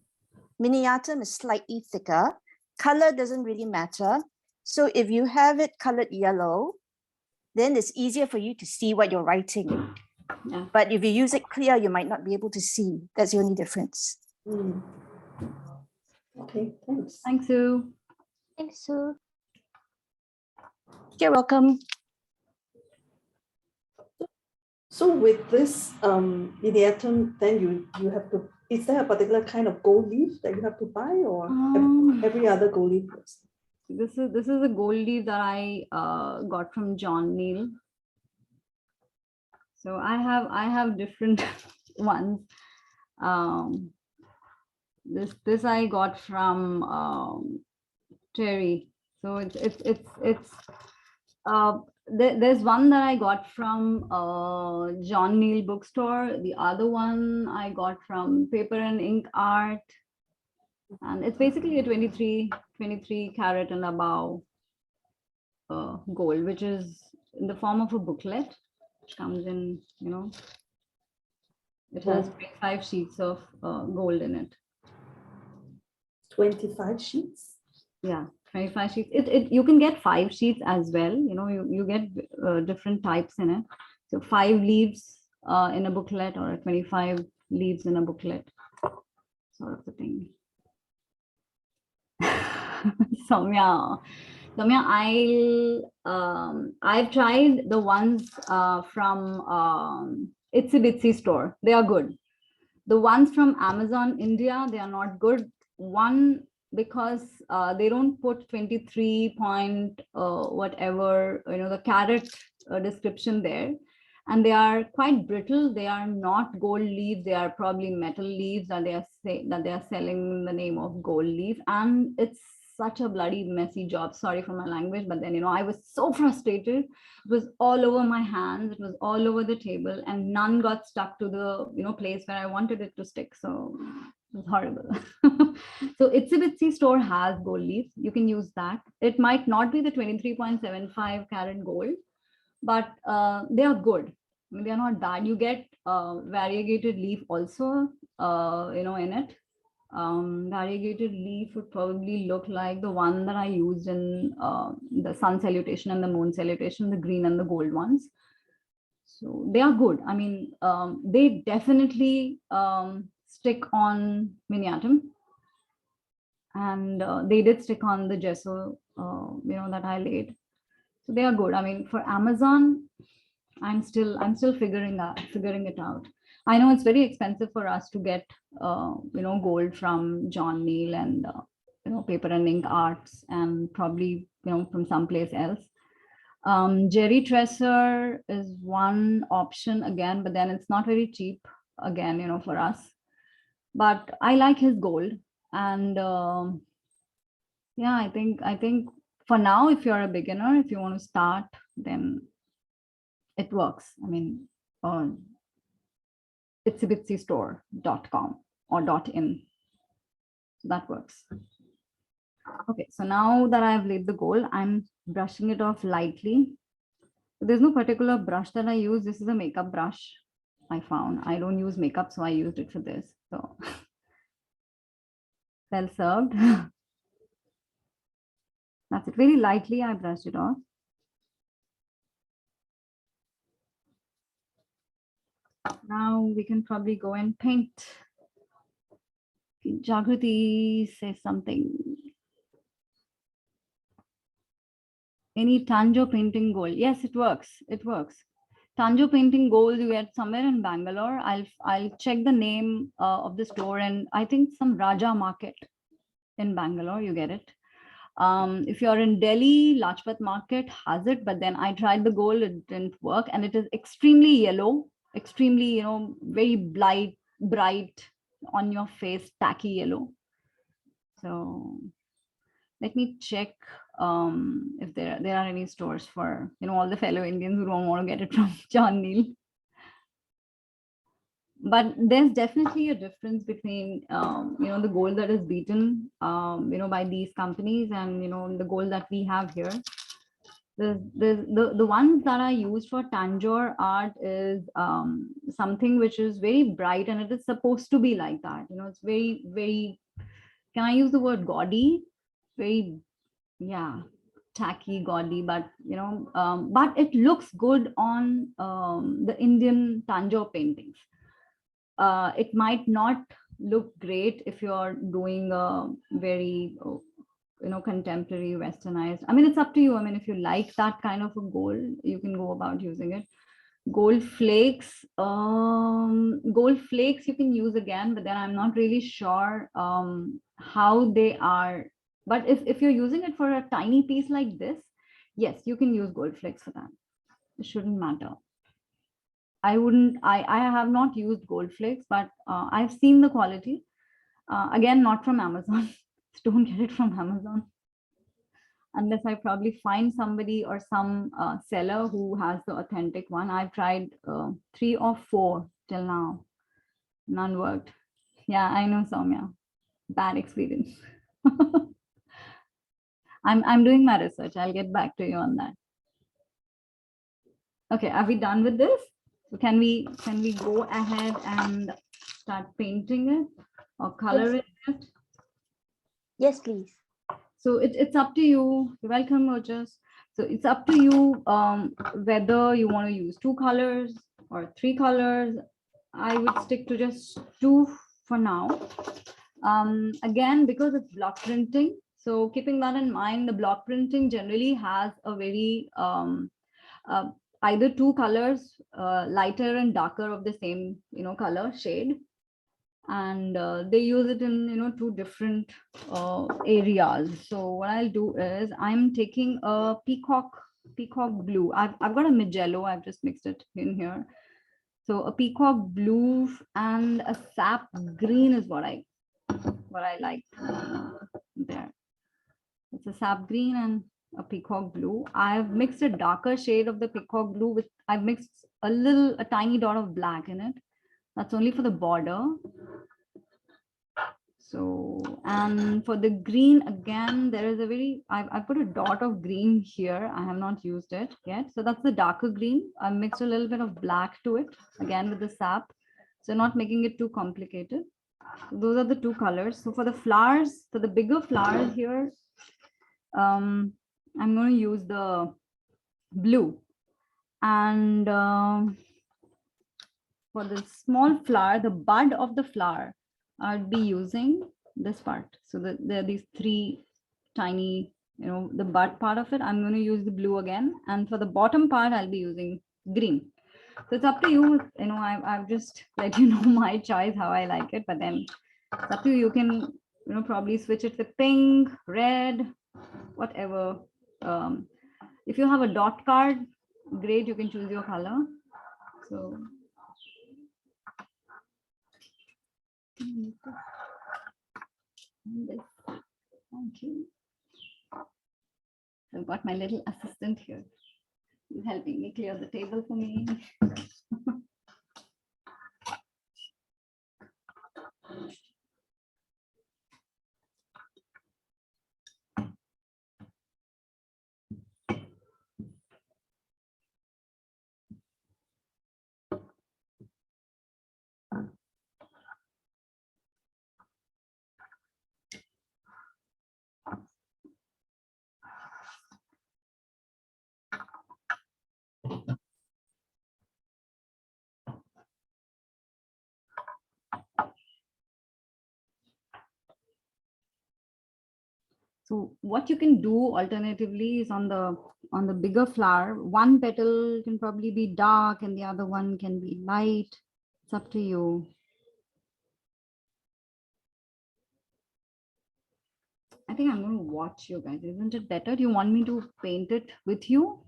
Miniatum is slightly thicker. Color doesn't really matter. So if you have it colored yellow, then it's easier for you to see what you're writing. Yeah. But if you use it clear, you might not be able to see. That's the only difference. Okay, thanks. Thanks, Sue. Thanks, Sue. You're welcome. So with this miniatum, then you have to, is there a particular kind of gold leaf that you have to buy or every other gold leaf? This is a gold leaf that I got from John Neal. So I have different ones. This I got from Terry. So there's one that I got from John Neal bookstore. The other one I got from Paper and Ink Art. And it's basically a 23 carat and above gold, which is in the form of a booklet, which comes in, it has 25 sheets of gold in it. 25 sheets? Yeah, 25 sheets. You can get 5 sheets as well. You get different types in it. So 5 leaves in a booklet or 25 leaves in a booklet, sort of a thing. Soumya, I've tried the ones from Itsy Bitsy store. They are good. The ones from Amazon India, they are not good. One, because they don't put 23 point whatever, the carat description there. and they are quite brittle. They are not gold leaves. They are probably metal leaves that they are selling in the name of gold leaf. And it's such a bloody messy job. Sorry for my language, but then, I was so frustrated. It was all over my hands. It was all over the table, and none got stuck to the, place where I wanted it to stick. So it was horrible. So Itsy Bitsy store has gold leaf. You can use that. It might not be the 23.75 karat gold, but they are good. I mean, they are not bad. You get variegated leaf also, in it. Variegated leaf would probably look like the one that I used in the sun salutation and the moon salutation, the green and the gold ones. So they are good. I mean, they definitely stick on miniatum, and they did stick on the gesso, that I laid. So they are good. I mean, for Amazon, I'm still figuring it out. I know it's very expensive for us to get gold from John Neal and Paper and Ink Arts, and probably from someplace else. Jerry Tresser is one option again, but then it's not very cheap again, for us. But I like his gold, and yeah, I think for now, if you're a beginner, if you want to start, then it works. I mean, itsybitsystore.com or .in. So that works. Okay, so now that I've laid the gold, I'm brushing it off lightly. There's no particular brush that I use. This is a makeup brush I found. I don't use makeup, so I used it for this. So well served. That's it. Very lightly, I brushed it off. Now we can probably go and paint. Jagrati says something. Any Tanjo painting gold? Yes, it works. It works. Tanjo painting gold you get somewhere in Bangalore. I'll check the name of the store, and I think some Raja Market in Bangalore you get it. If you're in Delhi, Lajpat Market has it, but then I tried the gold, it didn't work, and it is extremely yellow, extremely, very bright on your face, tacky yellow. So let me check if there are any stores for all the fellow Indians who don't want to get it from John Neal. But there's definitely a difference between the gold that is beaten by these companies and the gold that we have here. The ones that are used for Tanjore art is something which is very bright, and it is supposed to be like that. It's very, very, can I use the word gaudy? Very, yeah, tacky, gaudy, but but it looks good on the Indian Tanjore paintings. It might not look great if you're doing a very contemporary westernized. I mean, it's up to you. I mean, if you like that kind of a gold, you can go about using it. Gold flakes you can use again, but then I'm not really sure how they are. But if you're using it for a tiny piece like this, yes, you can use gold flakes for that. It shouldn't matter. I have not used gold flakes, but I've seen the quality. Again, not from Amazon. Don't get it from Amazon. Unless I probably find somebody or some seller who has the authentic one. I've tried 3 or 4 till now. None worked. Yeah, I know, Soumya. Bad experience. I'm doing my research. I'll get back to you on that. Okay, are we done with this? So can we go ahead and start painting it or coloring it? Yes, please. So it's up to you. You're welcome, Rojas. So it's up to you whether you want to use 2 colors or 3 colors. I would stick to just 2 for now. Again, because it's block printing. So keeping that in mind, the block printing generally has a very either 2 colors, lighter and darker of the same color shade, and they use it in 2 different areas. So what I'll do is I'm taking a peacock peacock blue. I've got a Magello. I've just mixed it in here. So a peacock blue and a sap green is what I like there. It's a sap green and a peacock blue. I've mixed a darker shade of the peacock blue with, I've mixed a tiny dot of black in it. That's only for the border. So, and for the green, again, there is a very, I put a dot of green here. I have not used it yet. So that's the darker green. I mixed a little bit of black to it, again with the sap. So not making it too complicated. So those are the two colors. So for the flowers, for the bigger flowers here, I'm going to use the blue. And for the small flower, the bud of the flower, I'd be using this part. So there are these three tiny, the bud part of it. I'm going to use the blue again. And for the bottom part, I'll be using green. So it's up to you. I've just let you know my choice, how I like it. But then it's up to you. You can, probably switch it with pink, red, whatever. If you have a dot card, great, you can choose your color. So thank you. I've got my little assistant here. He's helping me clear the table for me. So what you can do alternatively is on the bigger flower, one petal can probably be dark and the other one can be light. It's up to you. I think I'm going to watch you guys. Isn't it better? Do you want me to paint it with you?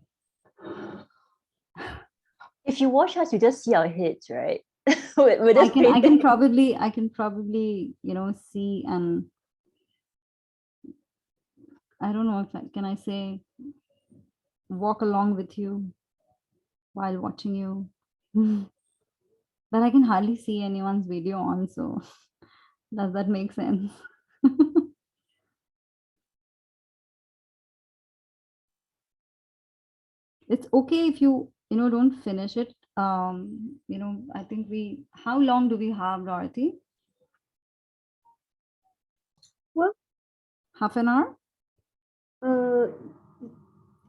If you watch us, you just see our heads, right? I can probably, see, and I don't know if can I say walk along with you while watching you. But I can hardly see anyone's video on, so does that make sense? It's okay if you don't finish it. I think how long do we have, Dorothy? Well, half an hour?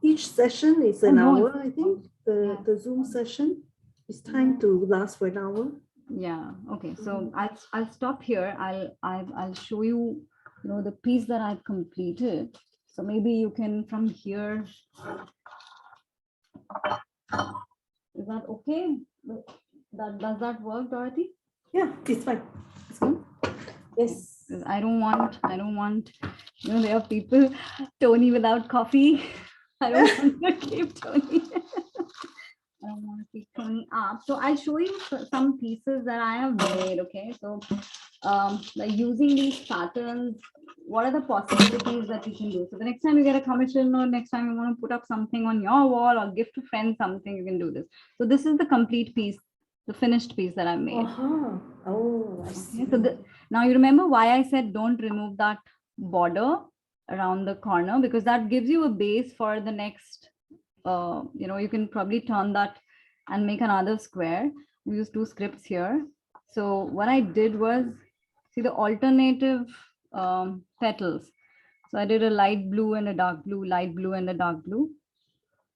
Each session is an no, hour, I think. The Zoom session is timed to last for an hour. Yeah. Okay. So I'll stop here. I'll show you, the piece that I've completed. So maybe you can from here. Is that okay? Does that work, Dorothy? Yeah, it's fine. It's good. Yes. I don't want, there are people, Tony without coffee. I don't want to keep Tony. I don't want to keep Tony up. So I'll show you some pieces that I have made. Okay. So by using these patterns, what are the possibilities that you can do? So the next time you get a commission or next time you want to put up something on your wall or gift to friends something, you can do this. So this is the complete piece, the finished piece that I made. Oh, I see. Okay, so now you remember why I said don't remove that border around the corner, because that gives you a base for the next, you can probably turn that and make another square. We use two scripts here. So what I did was, see the alternative petals. So I did a light blue and a dark blue, light blue and a dark blue.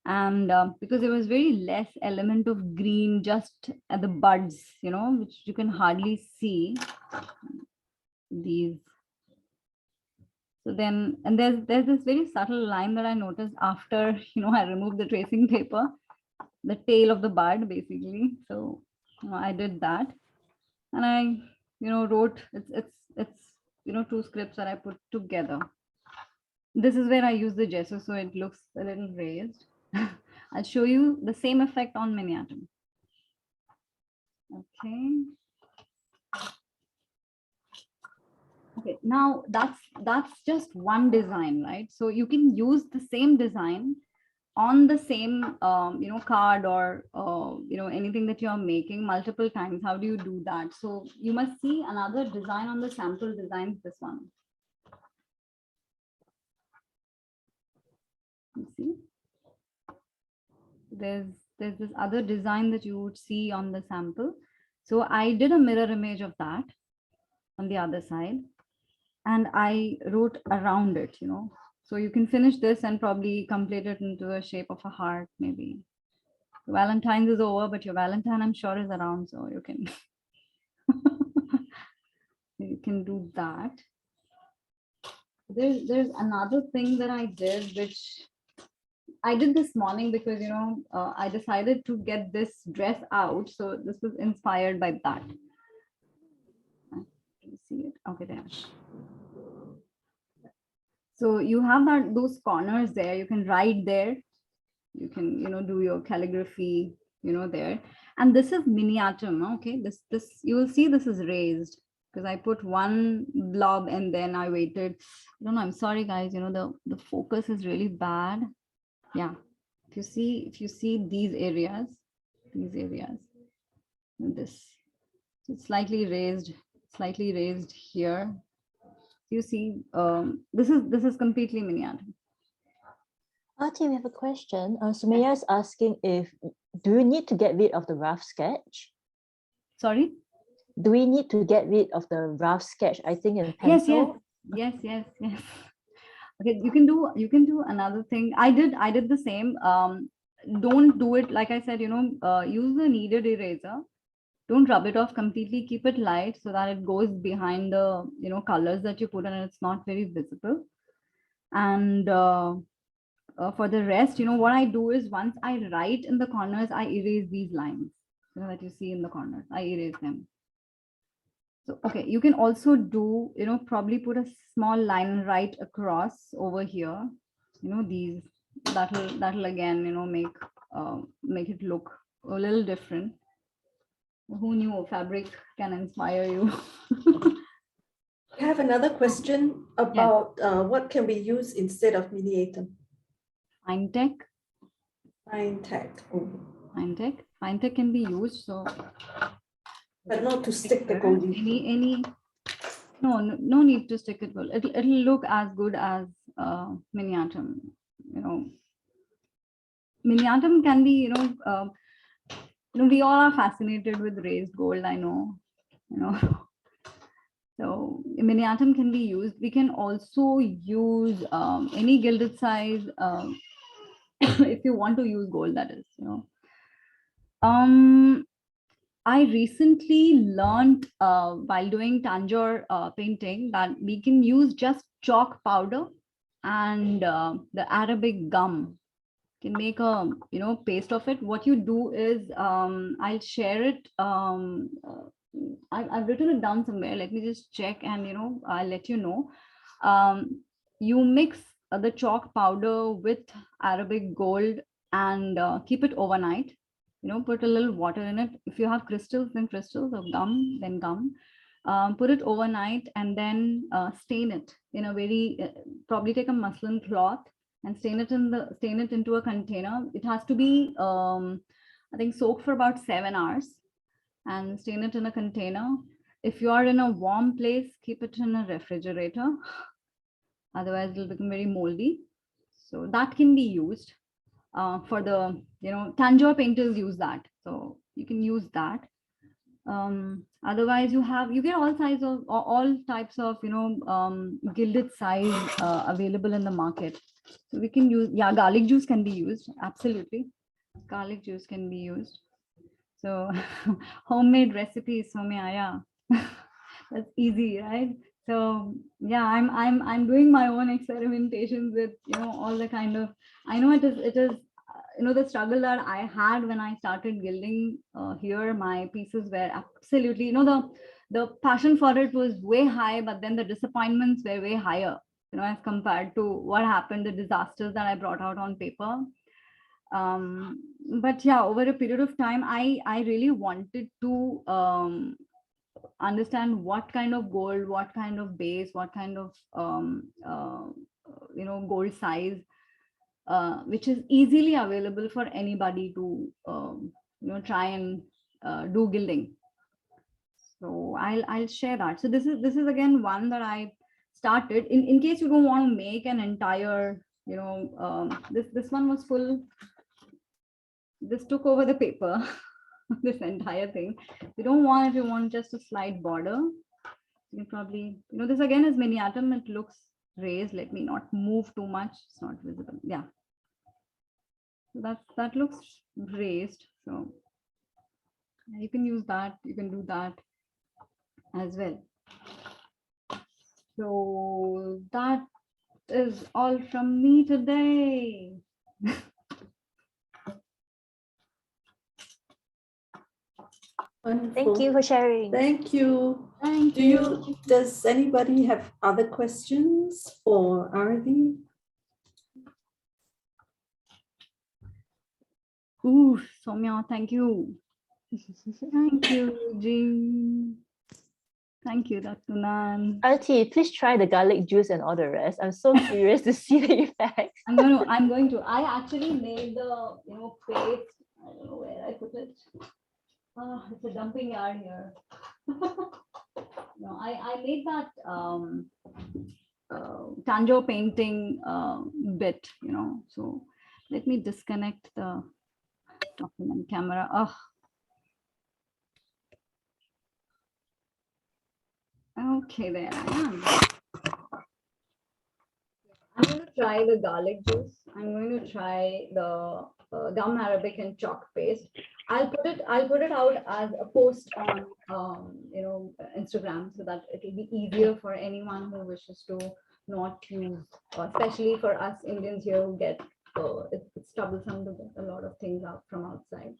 And because there was very less element of green just at the buds, which you can hardly see these. So then, and there's this very subtle line that I noticed after, I removed the tracing paper, the tail of the bud basically. So I did that, and I, wrote, it's two scripts that I put together. This is where I use the gesso, so it looks a little raised. I'll show you the same effect on miniatum. Okay. Okay, now that's just one design, right? So you can use the same design on the same card or anything that you're making multiple times. How do you do that? So you must see another design on the sample design, this one. You see, there's this other design that you would see on the sample. So I did a mirror image of that on the other side, and I wrote around it, so you can finish this and probably complete it into the shape of a heart, maybe. Valentine's is over, but your Valentine, I'm sure, is around, so you can you can do that. There's another thing that I did, which I did this morning because I decided to get this dress out, so this was inspired by that. Can you see it? Okay, there. So you have those corners there. You can write there. You can do your calligraphy there. And this is miniatum. Okay, this you will see this is raised because I put one blob and then I waited. I don't know, I'm sorry guys, the focus is really bad. Yeah, if you see these areas, this, it's slightly raised here. You see, this is completely miniatum. Arti, we have a question. Sumaya is asking do we need to get rid of the rough sketch? Sorry? Do we need to get rid of the rough sketch? I think in pencil. Yes. Okay, you can do another thing. I did the same. Don't do it like I said. Use the kneaded eraser. Don't rub it off completely. Keep it light so that it goes behind the colors that you put in, and it's not very visible. And for the rest, what I do is once I write in the corners, I erase these lines that you see in the corners. I erase them. So, okay, you can also do, probably put a small line right across over here. These that'll again, make it look a little different. Who knew fabric can inspire you? I have another question about what can we use instead of miniatum? Fine tech. Fine tech. Fine tech can be used. So, but not to stick the gold leaf. No need to stick it. It'll look as good as miniatum. Miniatum can be, we all are fascinated with raised gold. I know, So miniatum can be used. We can also use any gilded size if you want to use gold, that is, I recently learned while doing Tanjore painting that we can use just chalk powder and the Arabic gum. You can make a paste of it. What you do is I'll share it. I've written it down somewhere. Let me just check and I'll let you know. You mix the chalk powder with Arabic gold and keep it overnight. Put a little water in it. If you have crystals, then crystals, or gum, then gum. Put it overnight and then stain it in a very probably take a muslin cloth and stain it into a container. It has to be I think soaked for about 7 hours and stain it in a container. If you are in a warm place, keep it in a refrigerator. Otherwise, it'll become very moldy. So that can be used for the Tanjore painters use that, so you can use that. Otherwise, you get all types of gilded size available in the market. So we can use garlic juice can be used. Absolutely, garlic juice can be used. So homemade recipes, Somya, that's easy, right? So yeah, I'm doing my own experimentations with all the kind of, I know it is the struggle that I had when I started gilding here. My pieces were absolutely, the passion for it was way high, but then the disappointments were way higher, as compared to what happened, the disasters that I brought out on paper. But yeah, over a period of time, I really wanted to understand what kind of gold, what kind of base, what kind of gold size, which is easily available for anybody to try and do gilding. So I'll share that. So this is again one that I started in case you don't want to make an entire, this one was full. This took over the paper, this entire thing. You don't want, if you want just a slight border, you probably, this again is mini atom. It looks raised. Let me not move too much. It's not visible. Yeah. That looks raised. So you can use that. You can do that as well. So that is all from me today. Wonderful. Thank you for sharing. Thank you. Thank you. Does anybody have other questions for Arathi? Ooh, Soumya, thank you. Thank you, Jean. Thank you, Dr. Nan. Arathi, please try the garlic juice and all the rest. I'm so curious to see the effects. I'm going to. I actually made the paste. I don't know where I put it. Oh, it's a dumping yard here. No, I made that Tanjo painting bit, So let me disconnect the document camera. Oh. Okay, there I am. I'm going to try the garlic juice. I'm going to try the gum arabic and chalk paste. I'll put it out as a post on Instagram, so that it will be easier for anyone who wishes to not use, especially for us Indians here who get it's troublesome to get a lot of things out from outside.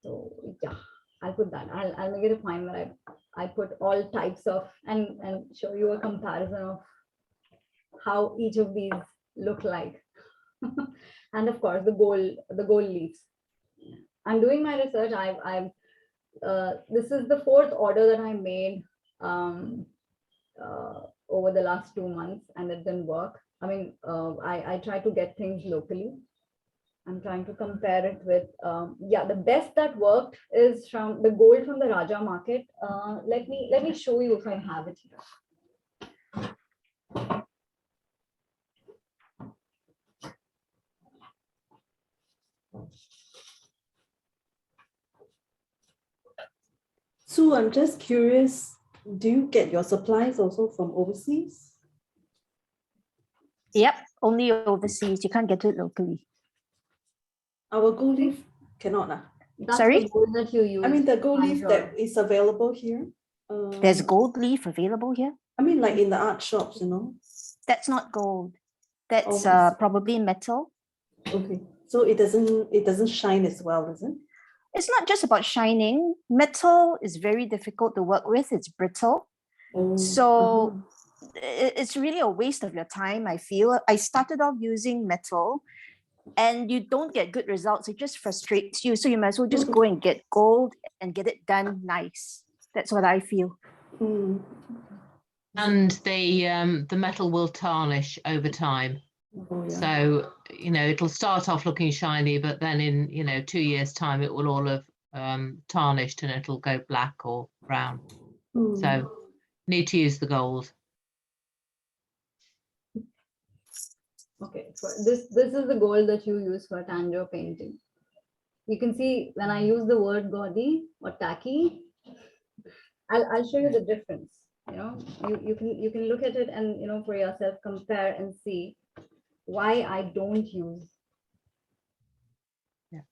So yeah, I'll put that. I'll make it a point where I put all types of and show you a comparison of how each of these look like. And of course the gold leaves. I'm doing my research. This is the 4th order that I made over the last 2 months, and it didn't work. I mean, I try to get things locally. I'm trying to compare it with, the best that worked is from the gold from the Raja market. Let me show you if I have it here. Sue, I'm just curious, do you get your supplies also from overseas? Yep, only overseas. You can't get it locally. Our gold leaf cannot. That's Sorry? the gold that you use. I mean, the gold leaf that is available here. There's gold leaf available here? I mean, like in the art shops, That's not gold. That's probably metal. Okay, so it doesn't shine as well, is it? It's not just about shining. Metal is very difficult to work with. It's brittle. So it's really a waste of your time, I feel. I started off using metal and you don't get good results. It just frustrates you. So you might as well just go and get gold and get it done nice. That's what I feel. And the metal will tarnish over time. So, it'll start off looking shiny, but then in, 2 years' time, it will all have tarnished and it'll go black or brown. So need to use the gold. Okay, so this is the gold that you use for Tanjo painting. You can see when I use the word gaudy or tacky, I'll show you the difference. You can look at it and for yourself compare and see why I don't use. Yeah.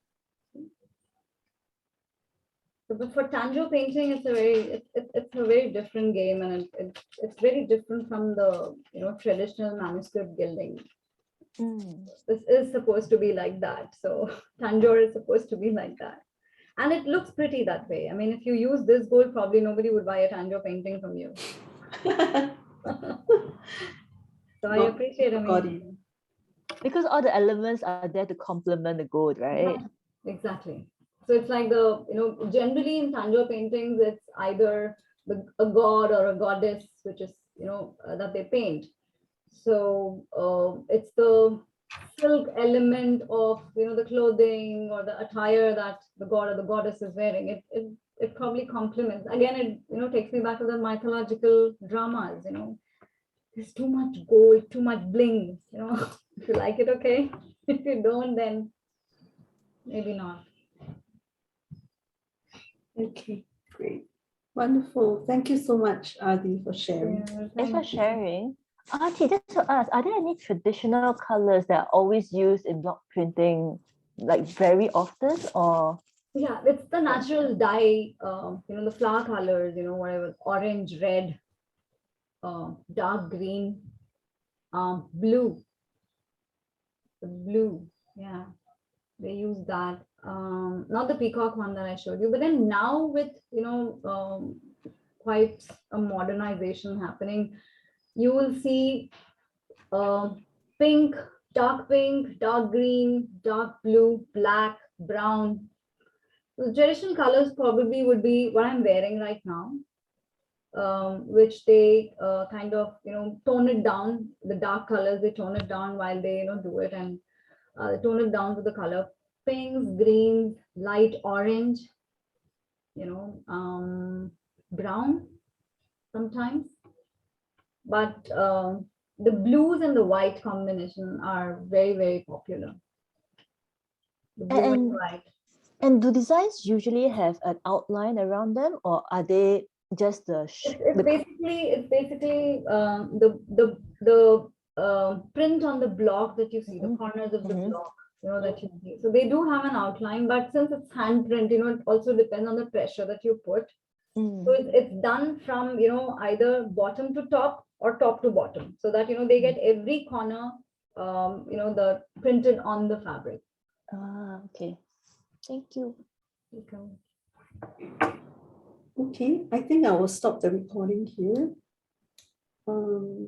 So, but for Tanjo painting, it's a very different game, and it's very different from the traditional manuscript gilding. This is supposed to be like that. So Tanjore is supposed to be like that. And it looks pretty that way. I mean, if you use this gold, probably nobody would buy a Tanjo painting from you. So I appreciate it. because all the elements are there to complement the gold, right? Exactly. So it's like generally in Tanjore paintings, it's either a god or a goddess, which is, that they paint. So it's the silk element of, the clothing or the attire that the god or the goddess is wearing. It probably complements. Again, it, takes me back to the mythological dramas, there's too much gold, too much bling, if you like it, okay. If you don't, then maybe not. Okay, great. Wonderful. Thank you so much, Adi, for sharing. Thanks for sharing. Artie, just to ask, are there any traditional colors that are always used in block printing, like very often, or? Yeah, it's the natural dye, the flower colors, whatever, orange, red, dark green, blue. The blue, yeah, they use that. Not the peacock one that I showed you, but then now with, quite a modernization happening, you will see pink, dark green, dark blue, black, brown. The traditional colors probably would be what I'm wearing right now, which they kind of, tone it down. The dark colors, they tone it down while they, do it, and they tone it down to the color pinks, greens, light orange, brown sometimes. But the blues and the white combination are very, very popular. The blue and white. And do designs usually have an outline around them, or are they just the? It's basically the print on the block that you see, the corners of the block, that you see. So they do have an outline, but since it's handprint, it also depends on the pressure that you put. So it's done from, either bottom to top or top to bottom, so that, they get every corner, the printed on the fabric. Okay. Thank you. Okay, I think I will stop the recording here.